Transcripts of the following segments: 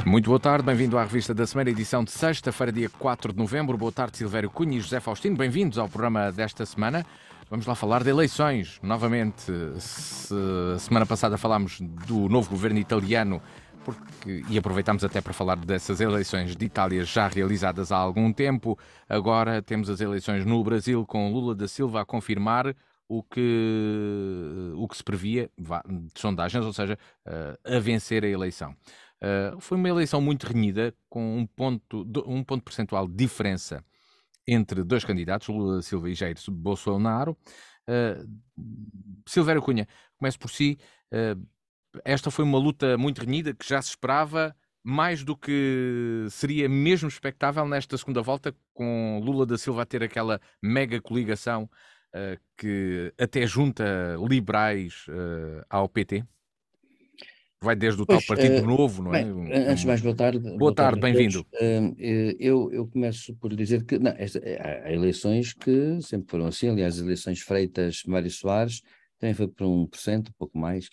Muito boa tarde, bem-vindo à Revista da Semana, edição de sexta-feira, dia 4 de novembro. Boa tarde, Silvério Cunha e José Faustino. Bem-vindos ao programa desta semana. Vamos lá falar de eleições. Novamente, semana passada falámos do novo governo italiano e aproveitámos até para falar dessas eleições de Itália já realizadas há algum tempo. Agora temos as eleições no Brasil com Lula da Silva a confirmar o que se previa de sondagens, ou seja, a vencer a eleição. Foi uma eleição muito renhida, com um ponto percentual de diferença entre dois candidatos, Lula da Silva e Jair Bolsonaro. Silvério Cunha, começo por si. Esta foi uma luta muito renhida, que já se esperava, mais do que seria mesmo expectável nesta segunda volta, com Lula da Silva a ter aquela mega coligação que até junta liberais ao PT. Vai desde o tal Partido Novo, não é? Bem, antes de mais, Boa boa tarde tarde, a todos. bem-vindo. Eu começo por dizer que não, há eleições que sempre foram assim. Aliás, as eleições feitas Mário Soares também foi por 1%, um pouco mais,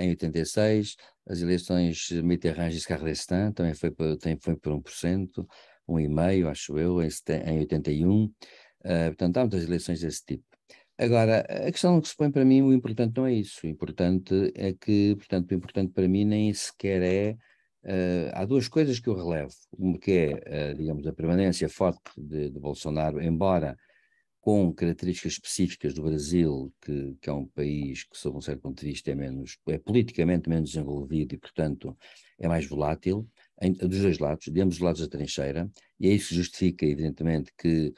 em 86. As eleições Mitterrand e Giscard d'Estaing também foi por 1%, 1,5%, acho eu, em 81. Portanto, há muitas eleições desse tipo. Agora, a questão que se põe para mim, o importante não é isso. O importante é que, portanto, o importante para mim nem sequer é. Há duas coisas que eu relevo. Uma que é, digamos, a permanência forte de Bolsonaro, embora com características específicas do Brasil, que é um país que, sob um certo ponto de vista, é politicamente menos desenvolvido e, portanto, é mais volátil, dos dois lados, de ambos os lados da trincheira, e é isso que justifica, evidentemente, que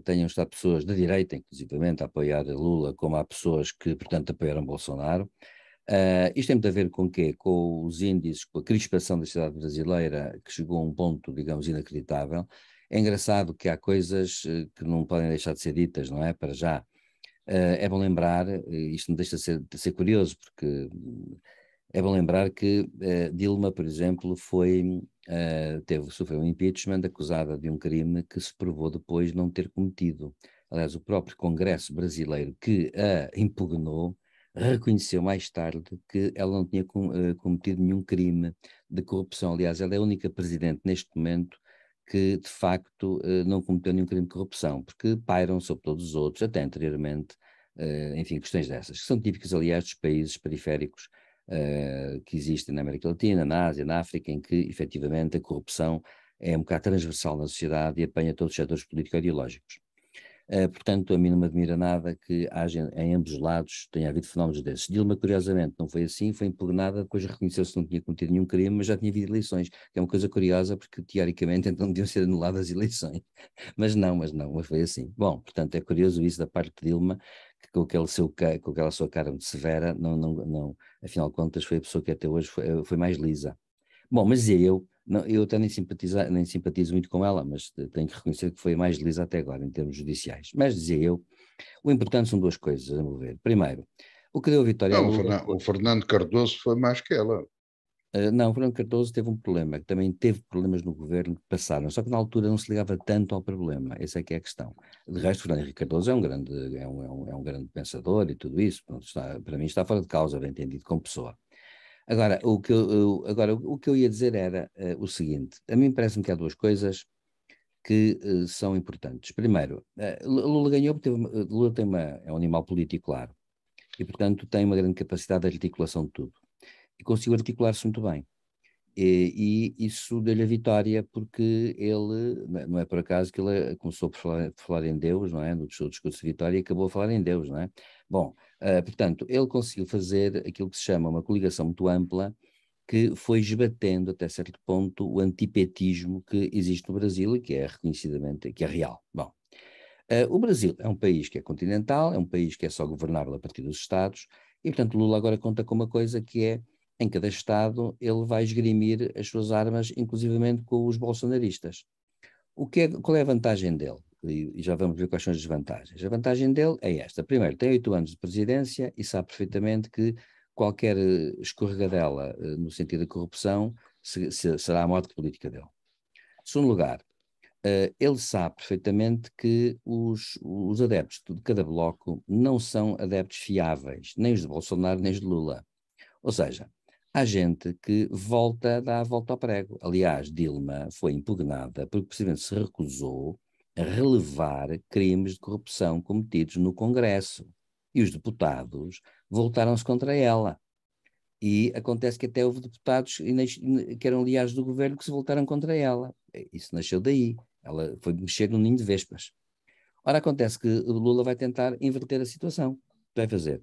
tenham estado pessoas da direita, inclusivamente, a apoiar Lula, como há pessoas que, portanto, apoiaram Bolsonaro. Isto tem muito a ver com o quê? Com os índices, com a crispação da sociedade brasileira, que chegou a um ponto, digamos, inacreditável. É engraçado que há coisas que não podem deixar de ser ditas, não é? Para já. É bom lembrar, isto não deixa de ser curioso, porque é bom lembrar que Dilma, por exemplo, sofreu um impeachment acusada de um crime que se provou depois não ter cometido. Aliás, o próprio Congresso brasileiro que a impugnou reconheceu mais tarde que ela não tinha cometido nenhum crime de corrupção. Aliás, ela é a única presidente neste momento que, de facto, não cometeu nenhum crime de corrupção, porque pairam sobre todos os outros, até anteriormente, enfim, questões dessas, que são típicas, aliás, dos países periféricos que existem na América Latina, na Ásia, na África, em que, efetivamente, a corrupção é um bocado transversal na sociedade e apanha todos os setores político-ideológicos. Portanto, a mim não me admira nada que haja em ambos os lados tenha havido fenómenos desses. Dilma, curiosamente, não foi assim, foi impugnada, depois reconheceu-se que não tinha cometido nenhum crime, mas já tinha havido eleições, que é uma coisa curiosa, porque teoricamente então deviam ser anuladas as eleições. Mas foi assim. Bom, portanto, é curioso isso da parte de Dilma, que com aquela sua cara muito severa, não, afinal de contas foi a pessoa que até hoje foi mais lisa. Bom, mas dizia eu, não, eu até nem simpatizo muito com ela, mas tenho que reconhecer que foi a mais lisa até agora, em termos judiciais. Mas dizia eu, o importante são duas coisas, a meu ver. Primeiro, o que deu a vitória a Não, Lula O Fernando Cardoso foi mais que ela. não, Fernando Cardoso teve um problema, que também teve problemas no governo que passaram, só que na altura não se ligava tanto ao problema, essa é que é a questão. De resto, Fernando Henrique Cardoso é um grande pensador e tudo isso, pronto, para mim está fora de causa, bem entendido, como pessoa. Agora, o que eu ia dizer era o seguinte: a mim parece-me que há duas coisas que são importantes. Primeiro, Lula ganhou porque Lula é um animal político, claro, e portanto tem uma grande capacidade de articulação de tudo. E conseguiu articular-se muito bem. E isso deu-lhe a vitória porque ele, não é por acaso que ele começou por falar em Deus, não é? No seu discurso de vitória e acabou a falar em Deus, não é? Bom, portanto, ele conseguiu fazer aquilo que se chama uma coligação muito ampla, que foi esbatendo até certo ponto o antipetismo que existe no Brasil e que é reconhecidamente, que é real. Bom, o Brasil é um país que é continental, é um país que é só governável a partir dos Estados, e portanto Lula agora conta com uma coisa que é, em cada Estado ele vai esgrimir as suas armas, inclusivamente com os bolsonaristas. Qual é a vantagem dele? E já vamos ver quais são as desvantagens. A vantagem dele é esta. Primeiro, tem 8 anos de presidência e sabe perfeitamente que qualquer escorregadela no sentido da corrupção será a morte política dele. Em segundo lugar, ele sabe perfeitamente que os adeptos de cada bloco não são adeptos fiáveis, nem os de Bolsonaro, nem os de Lula. Ou seja, há gente que dá a volta ao prego. Aliás, Dilma foi impugnada porque o Presidente se recusou a relevar crimes de corrupção cometidos no Congresso. E os deputados voltaram-se contra ela. E acontece que até houve deputados que eram aliados do governo que se voltaram contra ela. Isso nasceu daí. Ela foi mexer no ninho de vespas. Ora, acontece que o Lula vai tentar inverter a situação. O que vai fazer?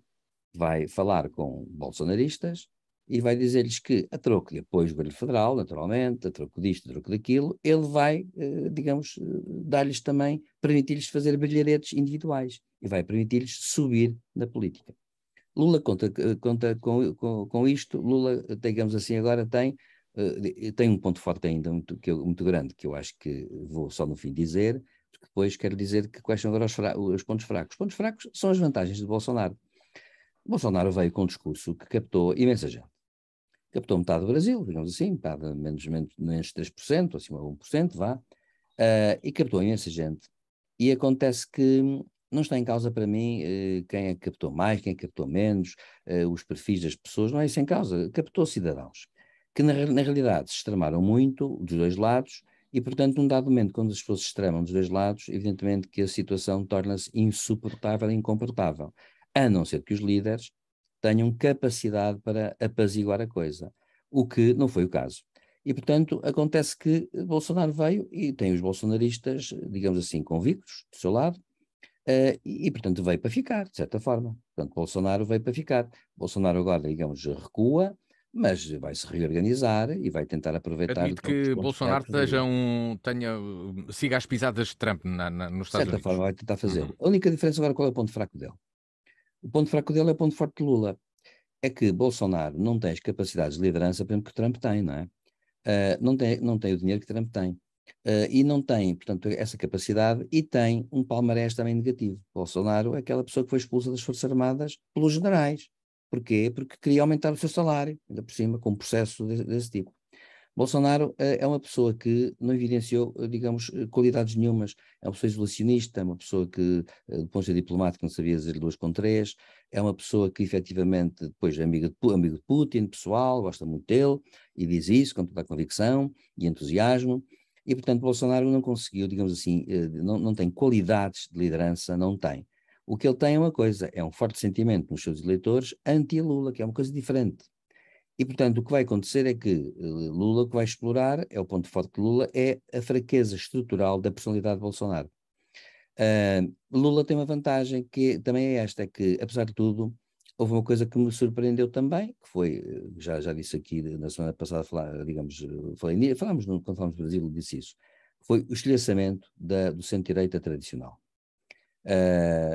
Vai falar com bolsonaristas e vai dizer-lhes que, a troco de apoio do governo federal, naturalmente, a troco disto, a troco daquilo, ele vai, digamos, dar-lhes também, permitir-lhes fazer brilharetes individuais e vai permitir-lhes subir na política. Lula conta com isto. Lula, digamos assim, agora tem um ponto forte ainda muito grande, que eu acho que vou só no fim dizer, porque depois quero dizer que quais são agora os pontos fracos. Os pontos fracos são as vantagens de Bolsonaro. Bolsonaro veio com um discurso que captou imensa gente. Captou metade do Brasil, digamos assim, metade, menos 3%, acima de 1%, vá, e captou imensa gente. E acontece que não está em causa para mim quem é que captou mais, quem é que captou menos, os perfis das pessoas, não é isso em causa. Captou cidadãos, que na realidade se extremaram muito dos dois lados, e portanto num dado momento, quando as pessoas se extremam dos dois lados, evidentemente que a situação torna-se insuportável e incomportável, a não ser que os líderes tenham capacidade para apaziguar a coisa, o que não foi o caso. E, portanto, acontece que Bolsonaro veio e tem os bolsonaristas, digamos assim, convictos do seu lado, portanto, veio para ficar, de certa forma. Portanto, Bolsonaro veio para ficar. Bolsonaro agora, digamos, recua, mas vai se reorganizar e vai tentar aproveitar Admite todos os que pontos Bolsonaro fracos dele. siga as pisadas de Trump nos De Estados certa Unidos. forma, vai tentar fazê-lo. A única diferença agora, qual é o ponto fraco dele? O ponto fraco dele é o ponto forte de Lula. É que Bolsonaro não tem as capacidades de liderança, por exemplo, que Trump tem, não é? Não tem o dinheiro que Trump tem. E não tem, portanto, essa capacidade e tem um palmarés também negativo. Bolsonaro é aquela pessoa que foi expulsa das Forças Armadas pelos generais. Porquê? Porque queria aumentar o seu salário, ainda por cima, com um processo desse tipo. Bolsonaro é uma pessoa que não evidenciou, digamos, qualidades nenhumas. É uma pessoa isolacionista, é uma pessoa que, do ponto de vista diplomático, não sabia dizer duas com três, é uma pessoa que, efetivamente, depois é amigo de Putin, pessoal, gosta muito dele, e diz isso com toda a convicção e entusiasmo. E, portanto, Bolsonaro não conseguiu, digamos assim, não tem qualidades de liderança, não tem. O que ele tem é uma coisa, é um forte sentimento nos seus eleitores anti-Lula, que é uma coisa diferente. E, portanto, o que vai acontecer é que Lula, o que vai explorar, é o ponto forte de Lula, é a fraqueza estrutural da personalidade de Bolsonaro. Lula tem uma vantagem que também é esta, é que, apesar de tudo, houve uma coisa que me surpreendeu também, que foi, já disse aqui na semana passada, falámos quando falámos do Brasil, disse isso, foi o estilhaçamento do centro-direita tradicional.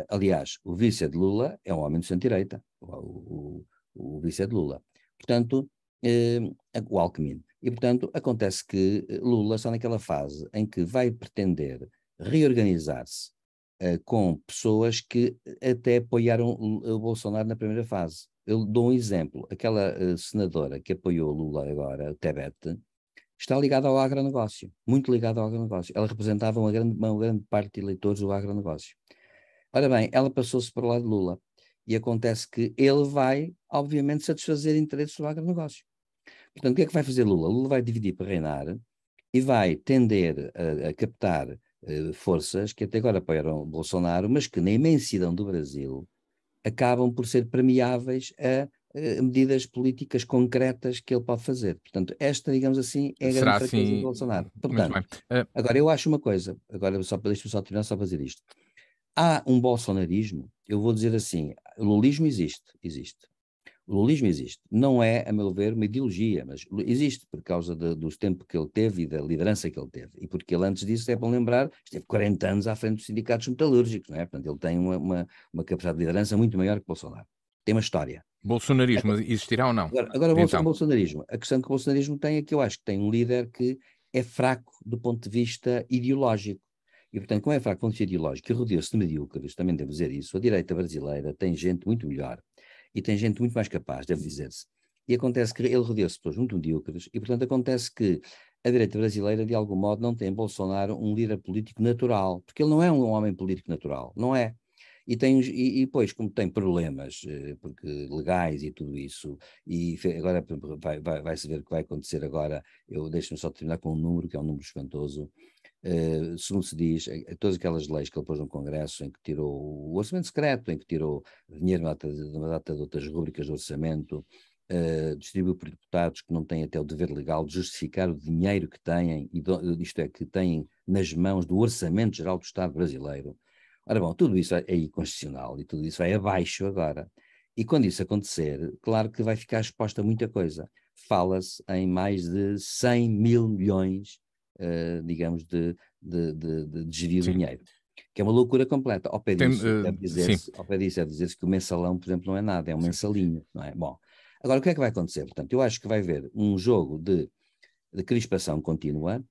Aliás, o vice de Lula é um homem de centro-direita, o vice de Lula. Portanto, o Alckmin. E, portanto, acontece que Lula está naquela fase em que vai pretender reorganizar-se com pessoas que até apoiaram o Bolsonaro na primeira fase. Eu dou um exemplo. Aquela senadora que apoiou Lula agora, Tebet, está ligada ao agronegócio, muito ligada ao agronegócio. Ela representava uma grande parte de eleitores do agronegócio. Ora bem, ela passou-se para o lado de Lula. E acontece que ele vai, obviamente, satisfazer interesses do agronegócio. Portanto, o que é que vai fazer Lula? Lula vai dividir para reinar e vai tender a captar forças que até agora apoiaram Bolsonaro, mas que na imensidão do Brasil acabam por ser permeáveis a medidas políticas concretas que ele pode fazer. Portanto, esta, digamos assim, é a grande Será fraqueza de assim? Bolsonaro. Muito Portanto, bem. agora eu acho uma coisa, agora deixa-me só terminar só para dizer isto. Há um bolsonarismo, eu vou dizer assim, o lulismo existe. O lulismo existe. Não é, a meu ver, uma ideologia, mas existe por causa dos tempos que ele teve e da liderança que ele teve. E porque ele, antes disso, é bom lembrar, esteve 40 anos à frente dos sindicatos metalúrgicos, não é? Portanto, ele tem uma capacidade de liderança muito maior que Bolsonaro. Tem uma história. Bolsonarismo existirá ou não? Agora o Então, bolsonarismo. A questão que o bolsonarismo tem é que eu acho que tem um líder que é fraco do ponto de vista ideológico. E, portanto, como é fraco do ponto de vista ideológico e rodeou-se de medíocres, também devo dizer isso, a direita brasileira tem gente muito melhor e tem gente muito mais capaz, deve dizer-se. E acontece que ele rodeou-se de pessoas muito medíocres e, portanto, acontece que a direita brasileira, de algum modo, não tem em Bolsonaro um líder político natural, porque ele não é um homem político natural, não é. E depois, como tem problemas porque legais e tudo isso, e agora vai-se ver o que vai acontecer agora. Deixo-me só terminar com um número, que é um número espantoso. Segundo se diz, todas aquelas leis que ele pôs no Congresso, em que tirou o orçamento secreto, em que tirou dinheiro de uma data de outras rubricas do orçamento, distribuiu por deputados que não têm até o dever legal de justificar o dinheiro que têm, isto é, que têm nas mãos do Orçamento Geral do Estado brasileiro. Ora bom, tudo isso é inconstitucional e tudo isso vai abaixo agora. E quando isso acontecer, claro que vai ficar exposta a muita coisa. Fala-se em mais de 100 mil milhões, digamos, de desvio de Sim. dinheiro, que é uma loucura completa. Ao pé disso, deve Sim. dizer-se que o mensalão, por exemplo, não é nada, é um mensalinho, não é? Bom, agora o que é que vai acontecer? Portanto, eu acho que vai haver um jogo de crispação contínua.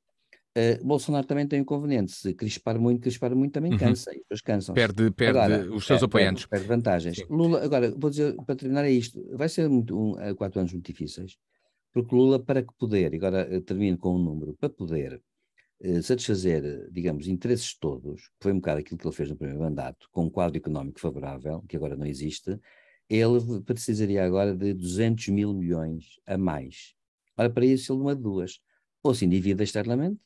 Bolsonaro também tem o inconveniente, se crispar muito também Uhum. cansa, e depois cansam-se. Perde Agora, os seus apoiantes. perde vantagens. Sim. Lula, agora, vou dizer, para terminar é isto, vai ser 4 anos muito difíceis, porque Lula, para que poder, e agora termino com um número, para poder satisfazer, digamos, interesses todos, que foi um bocado aquilo que ele fez no primeiro mandato, com um quadro económico favorável, que agora não existe, ele precisaria agora de 200 mil milhões a mais. Ora, para isso ele uma de duas, ou se endivida externamente,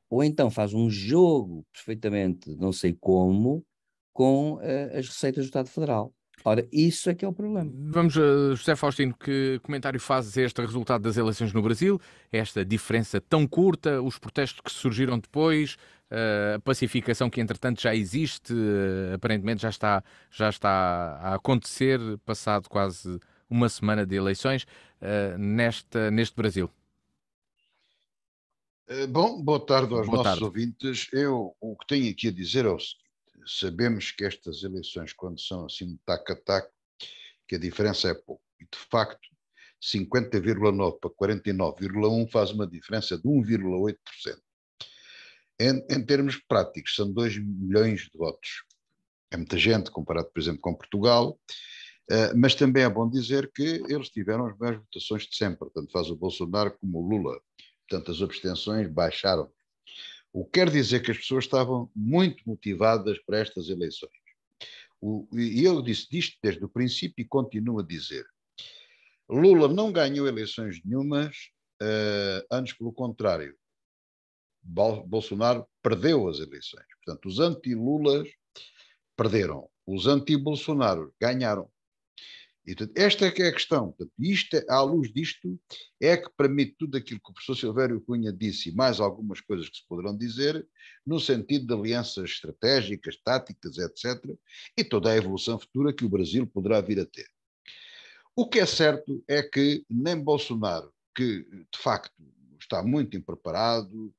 ou então faz um jogo perfeitamente, não sei como, com as receitas do Estado Federal. Ora, isso é que é o problema. Vamos, José Faustino, que comentário fazes a este resultado das eleições no Brasil? Esta diferença tão curta, os protestos que surgiram depois, a pacificação que entretanto já existe, aparentemente já está a acontecer, passado quase uma semana de eleições, neste Brasil. Bom, boa tarde aos Boa nossos tarde. ouvintes. Eu o que tenho aqui a dizer é o seguinte: sabemos que estas eleições, quando são assim de taco a taco, que a diferença é pouco. E de facto, 50,9 para 49,1 faz uma diferença de 1,8%. Em termos práticos, são 2 milhões de votos. É muita gente comparado, por exemplo, com Portugal, mas também é bom dizer que eles tiveram as maiores votações de sempre, tanto faz o Bolsonaro como o Lula. Portanto, as abstenções baixaram. O que quer dizer que as pessoas estavam muito motivadas para estas eleições. E eu disse disto desde o princípio e continuo a dizer. Lula não ganhou eleições nenhumas, antes pelo contrário. Bolsonaro perdeu as eleições. Portanto, os anti-Lulas perderam. Os anti-Bolsonaro ganharam. E, portanto, esta é que é a questão. Portanto, à luz disto, é que permite tudo aquilo que o professor Silvério Cunha disse e mais algumas coisas que se poderão dizer, no sentido de alianças estratégicas, táticas, etc., e toda a evolução futura que o Brasil poderá vir a ter. O que é certo é que nem Bolsonaro, que de facto está muito impreparado,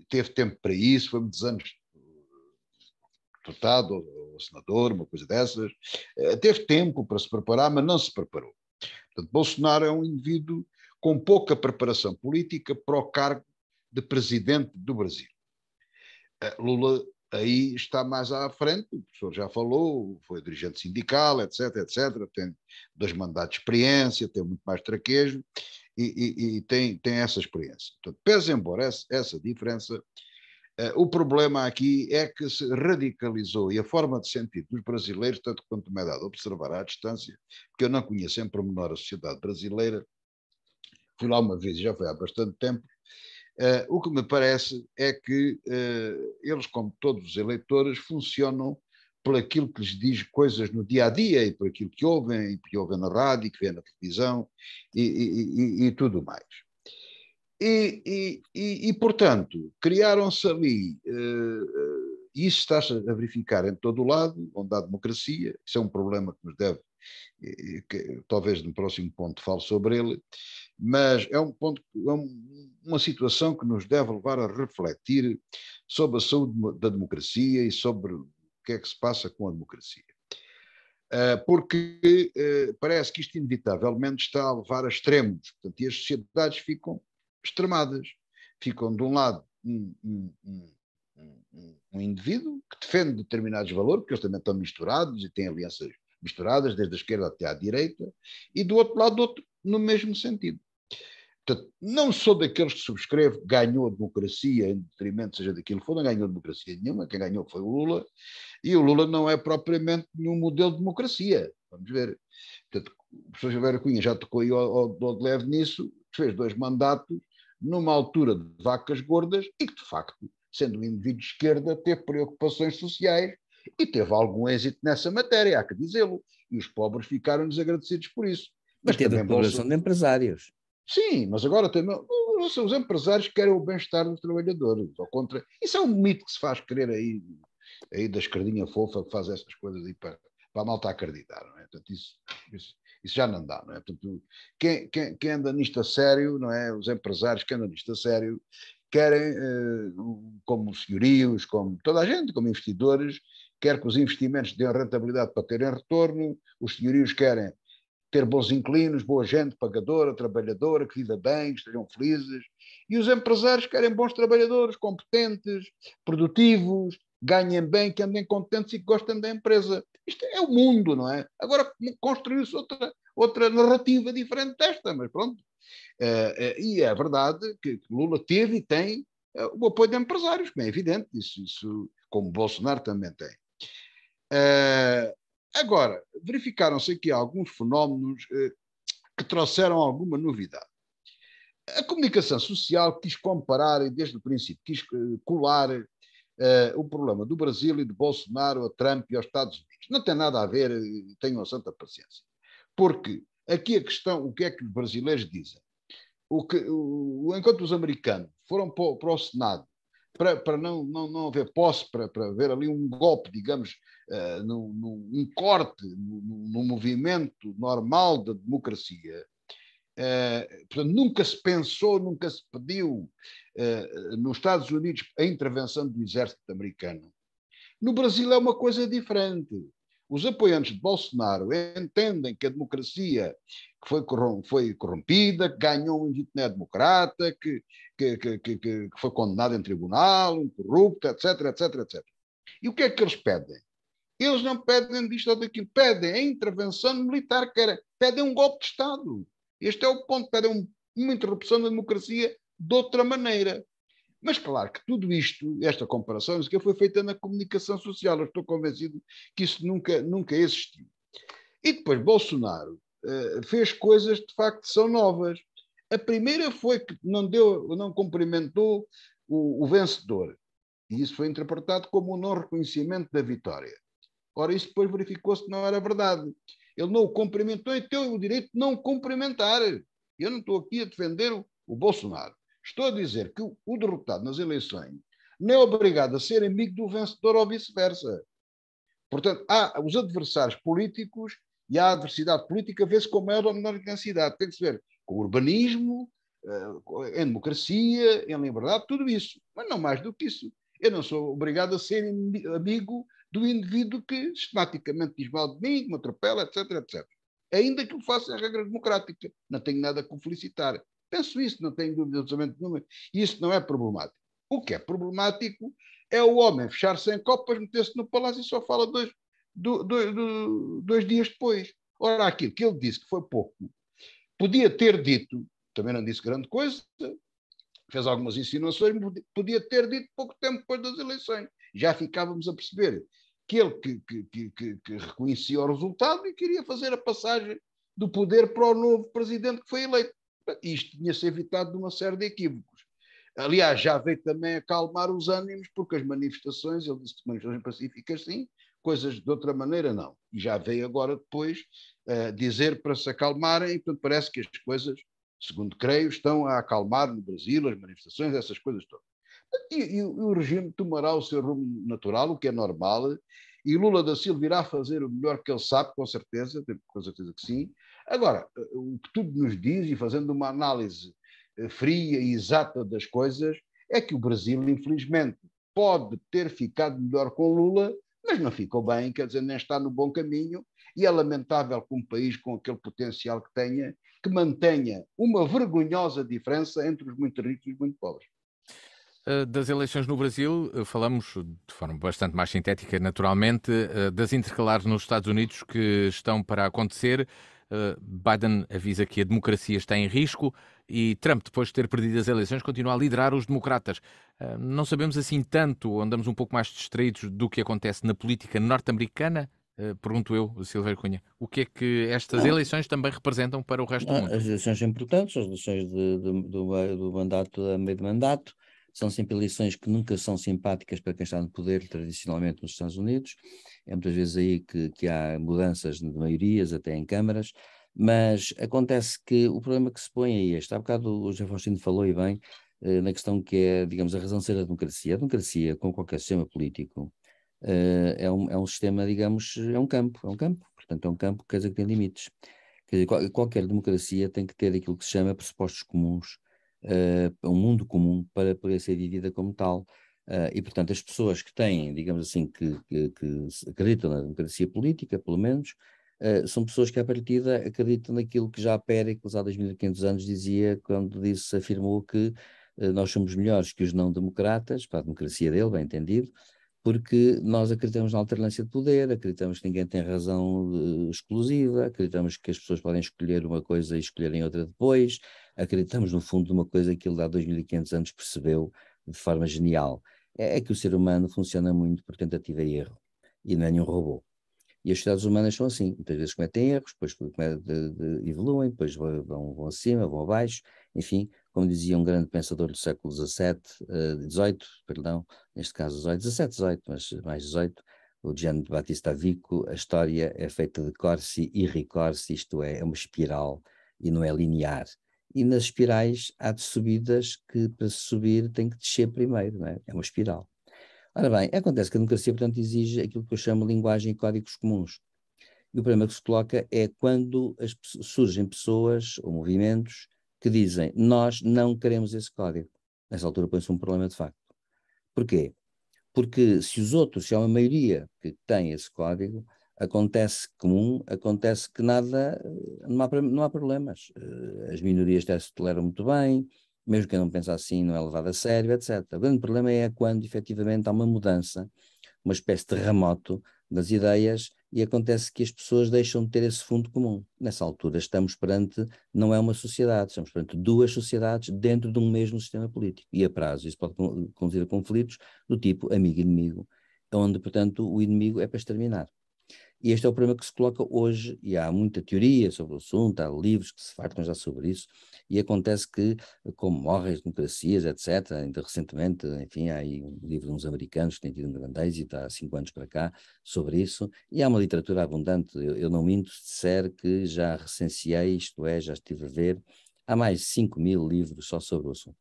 teve tempo para isso, foi muitos anos deputado ou senador, uma coisa dessas, teve tempo para se preparar, mas não se preparou. Portanto, Bolsonaro é um indivíduo com pouca preparação política para o cargo de presidente do Brasil. Lula aí está mais à frente, o professor já falou, foi dirigente sindical, etc, tem 2 mandatos de experiência, tem muito mais traquejo e tem essa experiência. Portanto, pese embora essa diferença, o problema aqui é que se radicalizou e a forma de sentir dos brasileiros, tanto quanto me é dado observar à distância, porque eu não conheço em pormenor a sociedade brasileira, fui lá uma vez, já foi há bastante tempo. O que me parece é que eles, como todos os eleitores, funcionam por aquilo que lhes diz coisas no dia a dia e por aquilo que ouvem, e que ouvem na rádio, que vêem na televisão e tudo mais. Portanto, criaram-se ali, e isso está-se a verificar em todo o lado, onde há democracia, isso é um problema que nos deve, que, talvez no próximo ponto fale sobre ele, mas é um ponto, uma situação que nos deve levar a refletir sobre a saúde da democracia e sobre o que é que se passa com a democracia. Porque parece que isto inevitavelmente está a levar a extremos, portanto, e as sociedades ficam extremadas. Ficam de um lado um indivíduo que defende determinados valores, porque eles também estão misturados e têm alianças misturadas, desde a esquerda até à direita, e do outro lado outro, no mesmo sentido. Portanto, não sou daqueles que subscreve que ganhou a democracia, em detrimento seja daquilo que for, não ganhou democracia nenhuma, quem ganhou foi o Lula, e o Lula não é propriamente nenhum modelo de democracia. Vamos ver. Portanto, o professor Silvério Cunha já tocou aí de leve nisso, fez 2 mandatos numa altura de vacas gordas e que, de facto, sendo um indivíduo de esquerda, teve preocupações sociais e teve algum êxito nessa matéria, há que dizê-lo, e os pobres ficaram desagradecidos por isso. Mas teve a colaboração de empresários. Sim, mas agora também os empresários querem o bem-estar dos trabalhadores, ao contra. Isso é um mito que se faz querer aí da esquerdinha fofa que faz essas coisas aí para a malta acreditar, não é? Portanto, isso já não dá, não é? Portanto, quem anda nisto a sério, não é? Os empresários que andam nisto a sério querem, como senhorios, como toda a gente, como investidores, quer que os investimentos dêem rentabilidade para terem retorno, os senhorios querem ter bons inquilinos, boa gente pagadora, trabalhadora, que viva bem, que estejam felizes. E os empresários querem bons trabalhadores, competentes, produtivos, ganhem bem, que andem contentes e que gostem da empresa. Isto é o mundo, não é? Agora construiu-se outra narrativa diferente desta, mas pronto. E é verdade que Lula teve e tem o apoio de empresários, como é evidente, isso como Bolsonaro também tem. Agora, verificaram-se aqui alguns fenómenos que trouxeram alguma novidade. A comunicação social quis comparar, e desde o princípio quis colar o problema do Brasil e de Bolsonaro a Trump e aos Estados Unidos. Não tem nada a ver, tenham a santa paciência. Porque aqui a questão, o que é que os brasileiros dizem? Enquanto os americanos foram para o Senado para não haver posse, para haver ali um golpe, digamos, um corte no movimento normal da democracia. Portanto, nunca se pensou, nunca se pediu nos Estados Unidos a intervenção do exército americano. No Brasil é uma coisa diferente. Os apoiantes de Bolsonaro entendem que a democracia foi corrompida, que ganhou um indivíduo não é democrata, que foi condenado em tribunal, um corrupto, etc, etc, etc. E o que é que eles pedem? Eles não pedem disto ou daquilo, pedem a intervenção militar, pedem um golpe de Estado. Este é o ponto, pedem uma interrupção da democracia de outra maneira. Mas claro que tudo isto, esta comparação, isso que foi feita na comunicação social. Eu estou convencido que isso nunca existiu. E depois Bolsonaro fez coisas de facto que são novas. A primeira foi que não cumprimentou o vencedor. E isso foi interpretado como um não reconhecimento da vitória. Ora, isso depois verificou-se que não era verdade. Ele não o cumprimentou e teve o direito de não o cumprimentar. Eu não estou aqui a defender o Bolsonaro. Estou a dizer que o derrotado nas eleições não é obrigado a ser amigo do vencedor ou vice-versa. Portanto, há os adversários políticos e a adversidade política vê-se com maior ou menor intensidade. Tem que se ver com o urbanismo, em democracia, em liberdade, tudo isso. Mas não mais do que isso. Eu não sou obrigado a ser amigo do indivíduo que sistematicamente diz mal de mim, que me atropela, etc, etc. Ainda que o faça em regra democrática. Não tenho nada que o felicitar. Penso isso, não tenho dúvida absolutamente nenhuma. E isso não é problemático. O que é problemático é o homem fechar-se em copas, meter-se no palácio e só fala dois dias depois. Ora, aquilo que ele disse que foi pouco, podia ter dito, também não disse grande coisa, fez algumas insinuações, podia ter dito pouco tempo depois das eleições. Já ficávamos a perceber que ele que reconhecia o resultado e queria fazer a passagem do poder para o novo presidente que foi eleito. Isto tinha-se evitado de uma série de equívocos. Aliás, já veio também acalmar os ânimos, porque as manifestações, ele disse que manifestações pacíficas sim, coisas de outra maneira não. E já veio agora depois dizer para se acalmarem, e portanto parece que as coisas, segundo creio, estão a acalmar no Brasil, as manifestações, essas coisas todas. E o regime tomará o seu rumo natural, o que é normal, e Lula da Silva irá fazer o melhor que ele sabe, com certeza que sim. Agora, o que tudo nos diz, e fazendo uma análise fria e exata das coisas, é que o Brasil, infelizmente, pode ter ficado melhor com Lula, mas não ficou bem, quer dizer, nem está no bom caminho, e é lamentável que um país com aquele potencial que tenha, que mantenha uma vergonhosa diferença entre os muito ricos e os muito pobres. Das eleições no Brasil, falamos de forma bastante mais sintética, naturalmente, das intercalares nos Estados Unidos que estão para acontecer. Biden avisa que a democracia está em risco e Trump, depois de ter perdido as eleições, continua a liderar os democratas. Não sabemos assim tanto, andamos um pouco mais distraídos do que acontece na política norte-americana? Pergunto eu, Silvério Cunha. O que é que estas Não, eleições também representam para o resto do mundo? as eleições são importantes, as eleições do mandato a meio de mandato, são sempre eleições que nunca são simpáticas para quem está no poder, tradicionalmente nos Estados Unidos. É muitas vezes aí que há mudanças de maiorias, até em câmaras, mas acontece que o problema que se põe é este. Há bocado o José Faustino falou e bem na questão que é, digamos, a razão de ser a democracia. A democracia, como qualquer sistema político, é um sistema, digamos, é um campo, portanto é um campo que quer dizer que tem limites. Quer dizer, qualquer democracia tem que ter aquilo que se chama pressupostos comuns, um mundo comum para poder ser vivida como tal. E, portanto, as pessoas que têm, digamos assim, que acreditam na democracia política, pelo menos, são pessoas que, à partida, acreditam naquilo que já Péricles, há 2500 anos, dizia, quando afirmou que nós somos melhores que os não-democratas, para a democracia dele, bem entendido, porque nós acreditamos na alternância de poder, acreditamos que ninguém tem razão exclusiva, acreditamos que as pessoas podem escolher uma coisa e escolherem outra depois, acreditamos no fundo numa coisa que ele há 2500 anos percebeu de forma genial, é que o ser humano funciona muito por tentativa e erro, e não é nenhum robô. E as sociedades humanas são assim, muitas vezes cometem erros, depois evoluem, depois vão acima, vão abaixo, enfim, como dizia um grande pensador do século XVII, perdão, neste caso XVII, mas mais XVIII, o Gianni Battista Vico, a história é feita de corsi e ricorsi, isto é uma espiral e não é linear. E nas espirais há de subidas que para se subir tem que descer primeiro, não é? É uma espiral. Ora bem, acontece que a democracia, portanto, exige aquilo que eu chamo de linguagem e códigos comuns. E o problema que se coloca é quando surgem pessoas ou movimentos que dizem nós não queremos esse código. Nessa altura põe-se um problema de facto. Porquê? Porque se há uma maioria que tem esse código, acontece que nada, não há problemas. As minorias até se toleram muito bem, mesmo quem não pensa assim não é levado a sério, etc. O grande problema é quando efetivamente há uma mudança, uma espécie de terremoto das ideias e acontece que as pessoas deixam de ter esse fundo comum. Nessa altura não é uma sociedade, estamos perante duas sociedades dentro de um mesmo sistema político. E a prazo isso pode conduzir a conflitos do tipo amigo-inimigo, onde, portanto, o inimigo é para exterminar. E este é o problema que se coloca hoje, e há muita teoria sobre o assunto, há livros que se fartam já sobre isso, e acontece que, como morrem as democracias, etc., ainda recentemente, enfim, há aí um livro de uns americanos que tem tido um grande êxito há 5 anos para cá, sobre isso, e há uma literatura abundante, eu não minto se disser que já recenseei, isto é, já estive a ver, há mais de 5.000 livros só sobre o assunto.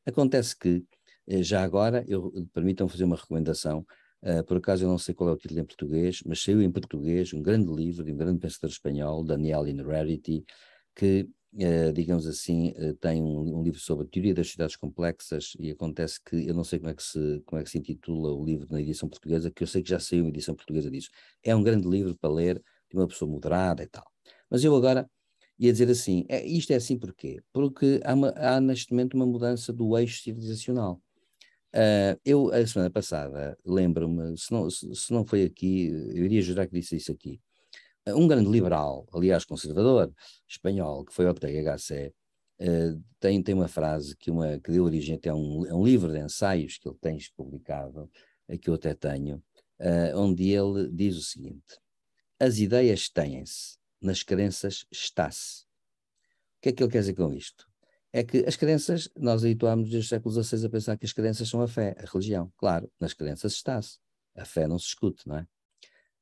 Acontece que, já agora, permitam fazer uma recomendação. Por acaso eu não sei qual é o título em português, mas saiu em português um grande livro de um grande pensador espanhol, Daniel Innerarity, que, digamos assim, tem um livro sobre a teoria das sociedades complexas e acontece que, eu não sei como é que se intitula o livro na edição portuguesa, que eu sei que já saiu uma edição portuguesa disso. É um grande livro para ler, de uma pessoa moderada e tal. Mas eu agora ia dizer assim, isto é assim porquê? Porque há neste momento uma mudança do eixo civilizacional. Eu, a semana passada, lembro-me, se não foi aqui, eu iria jurar que disse isso aqui. Um grande liberal, aliás conservador, espanhol, que foi Ortega Gasset, tem uma frase que deu origem até a um livro de ensaios que ele tem publicado, que eu até tenho, onde ele diz o seguinte: as ideias têm-se, nas crenças está-se. O que é que ele quer dizer com isto? É que as crenças, nós habituámos desde o século XVI a pensar que as crenças são a fé, a religião. Claro, nas crenças está-se. A fé não se discute, não é?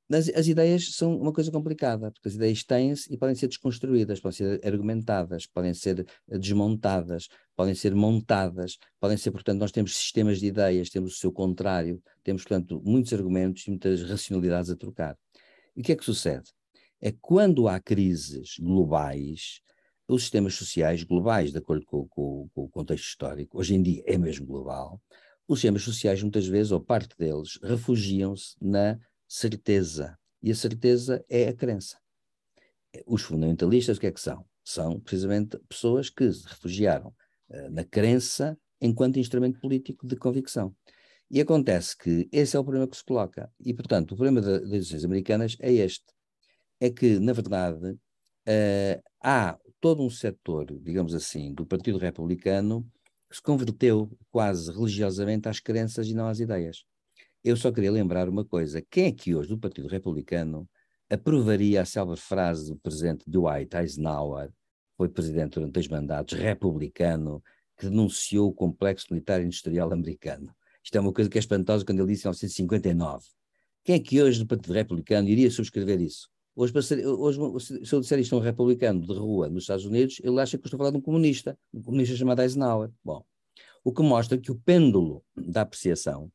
As ideias são uma coisa complicada, porque as ideias têm-se e podem ser desconstruídas, podem ser argumentadas, podem ser desmontadas, podem ser montadas, podem ser, portanto, nós temos sistemas de ideias, temos o seu contrário, temos, portanto, muitos argumentos e muitas racionalidades a trocar. E o que é que sucede? É que quando há crises globais, os sistemas sociais globais, de acordo com o contexto histórico, hoje em dia é mesmo global, os sistemas sociais, muitas vezes, ou parte deles, refugiam-se na certeza. E a certeza é a crença. Os fundamentalistas, o que é que são? São, precisamente, pessoas que se refugiaram na crença enquanto instrumento político de convicção. E acontece que esse é o problema que se coloca. E, portanto, o problema das eleições americanas é este. É que, na verdade, há todo um setor, digamos assim, do Partido Republicano que se converteu quase religiosamente às crenças e não às ideias. Eu só queria lembrar uma coisa. Quem é que hoje do Partido Republicano aprovaria a célebre frase do presidente Dwight Eisenhower, foi presidente durante 2 mandatos, republicano, que denunciou o complexo militar industrial americano? Isto é uma coisa que é espantosa quando ele disse em 1959. Quem é que hoje do Partido Republicano iria subscrever isso? Hoje, se eu disser isto a um republicano de rua nos Estados Unidos, ele acha que eu estou a falar de um comunista chamado Eisenhower. Bom, o que mostra que o pêndulo da apreciação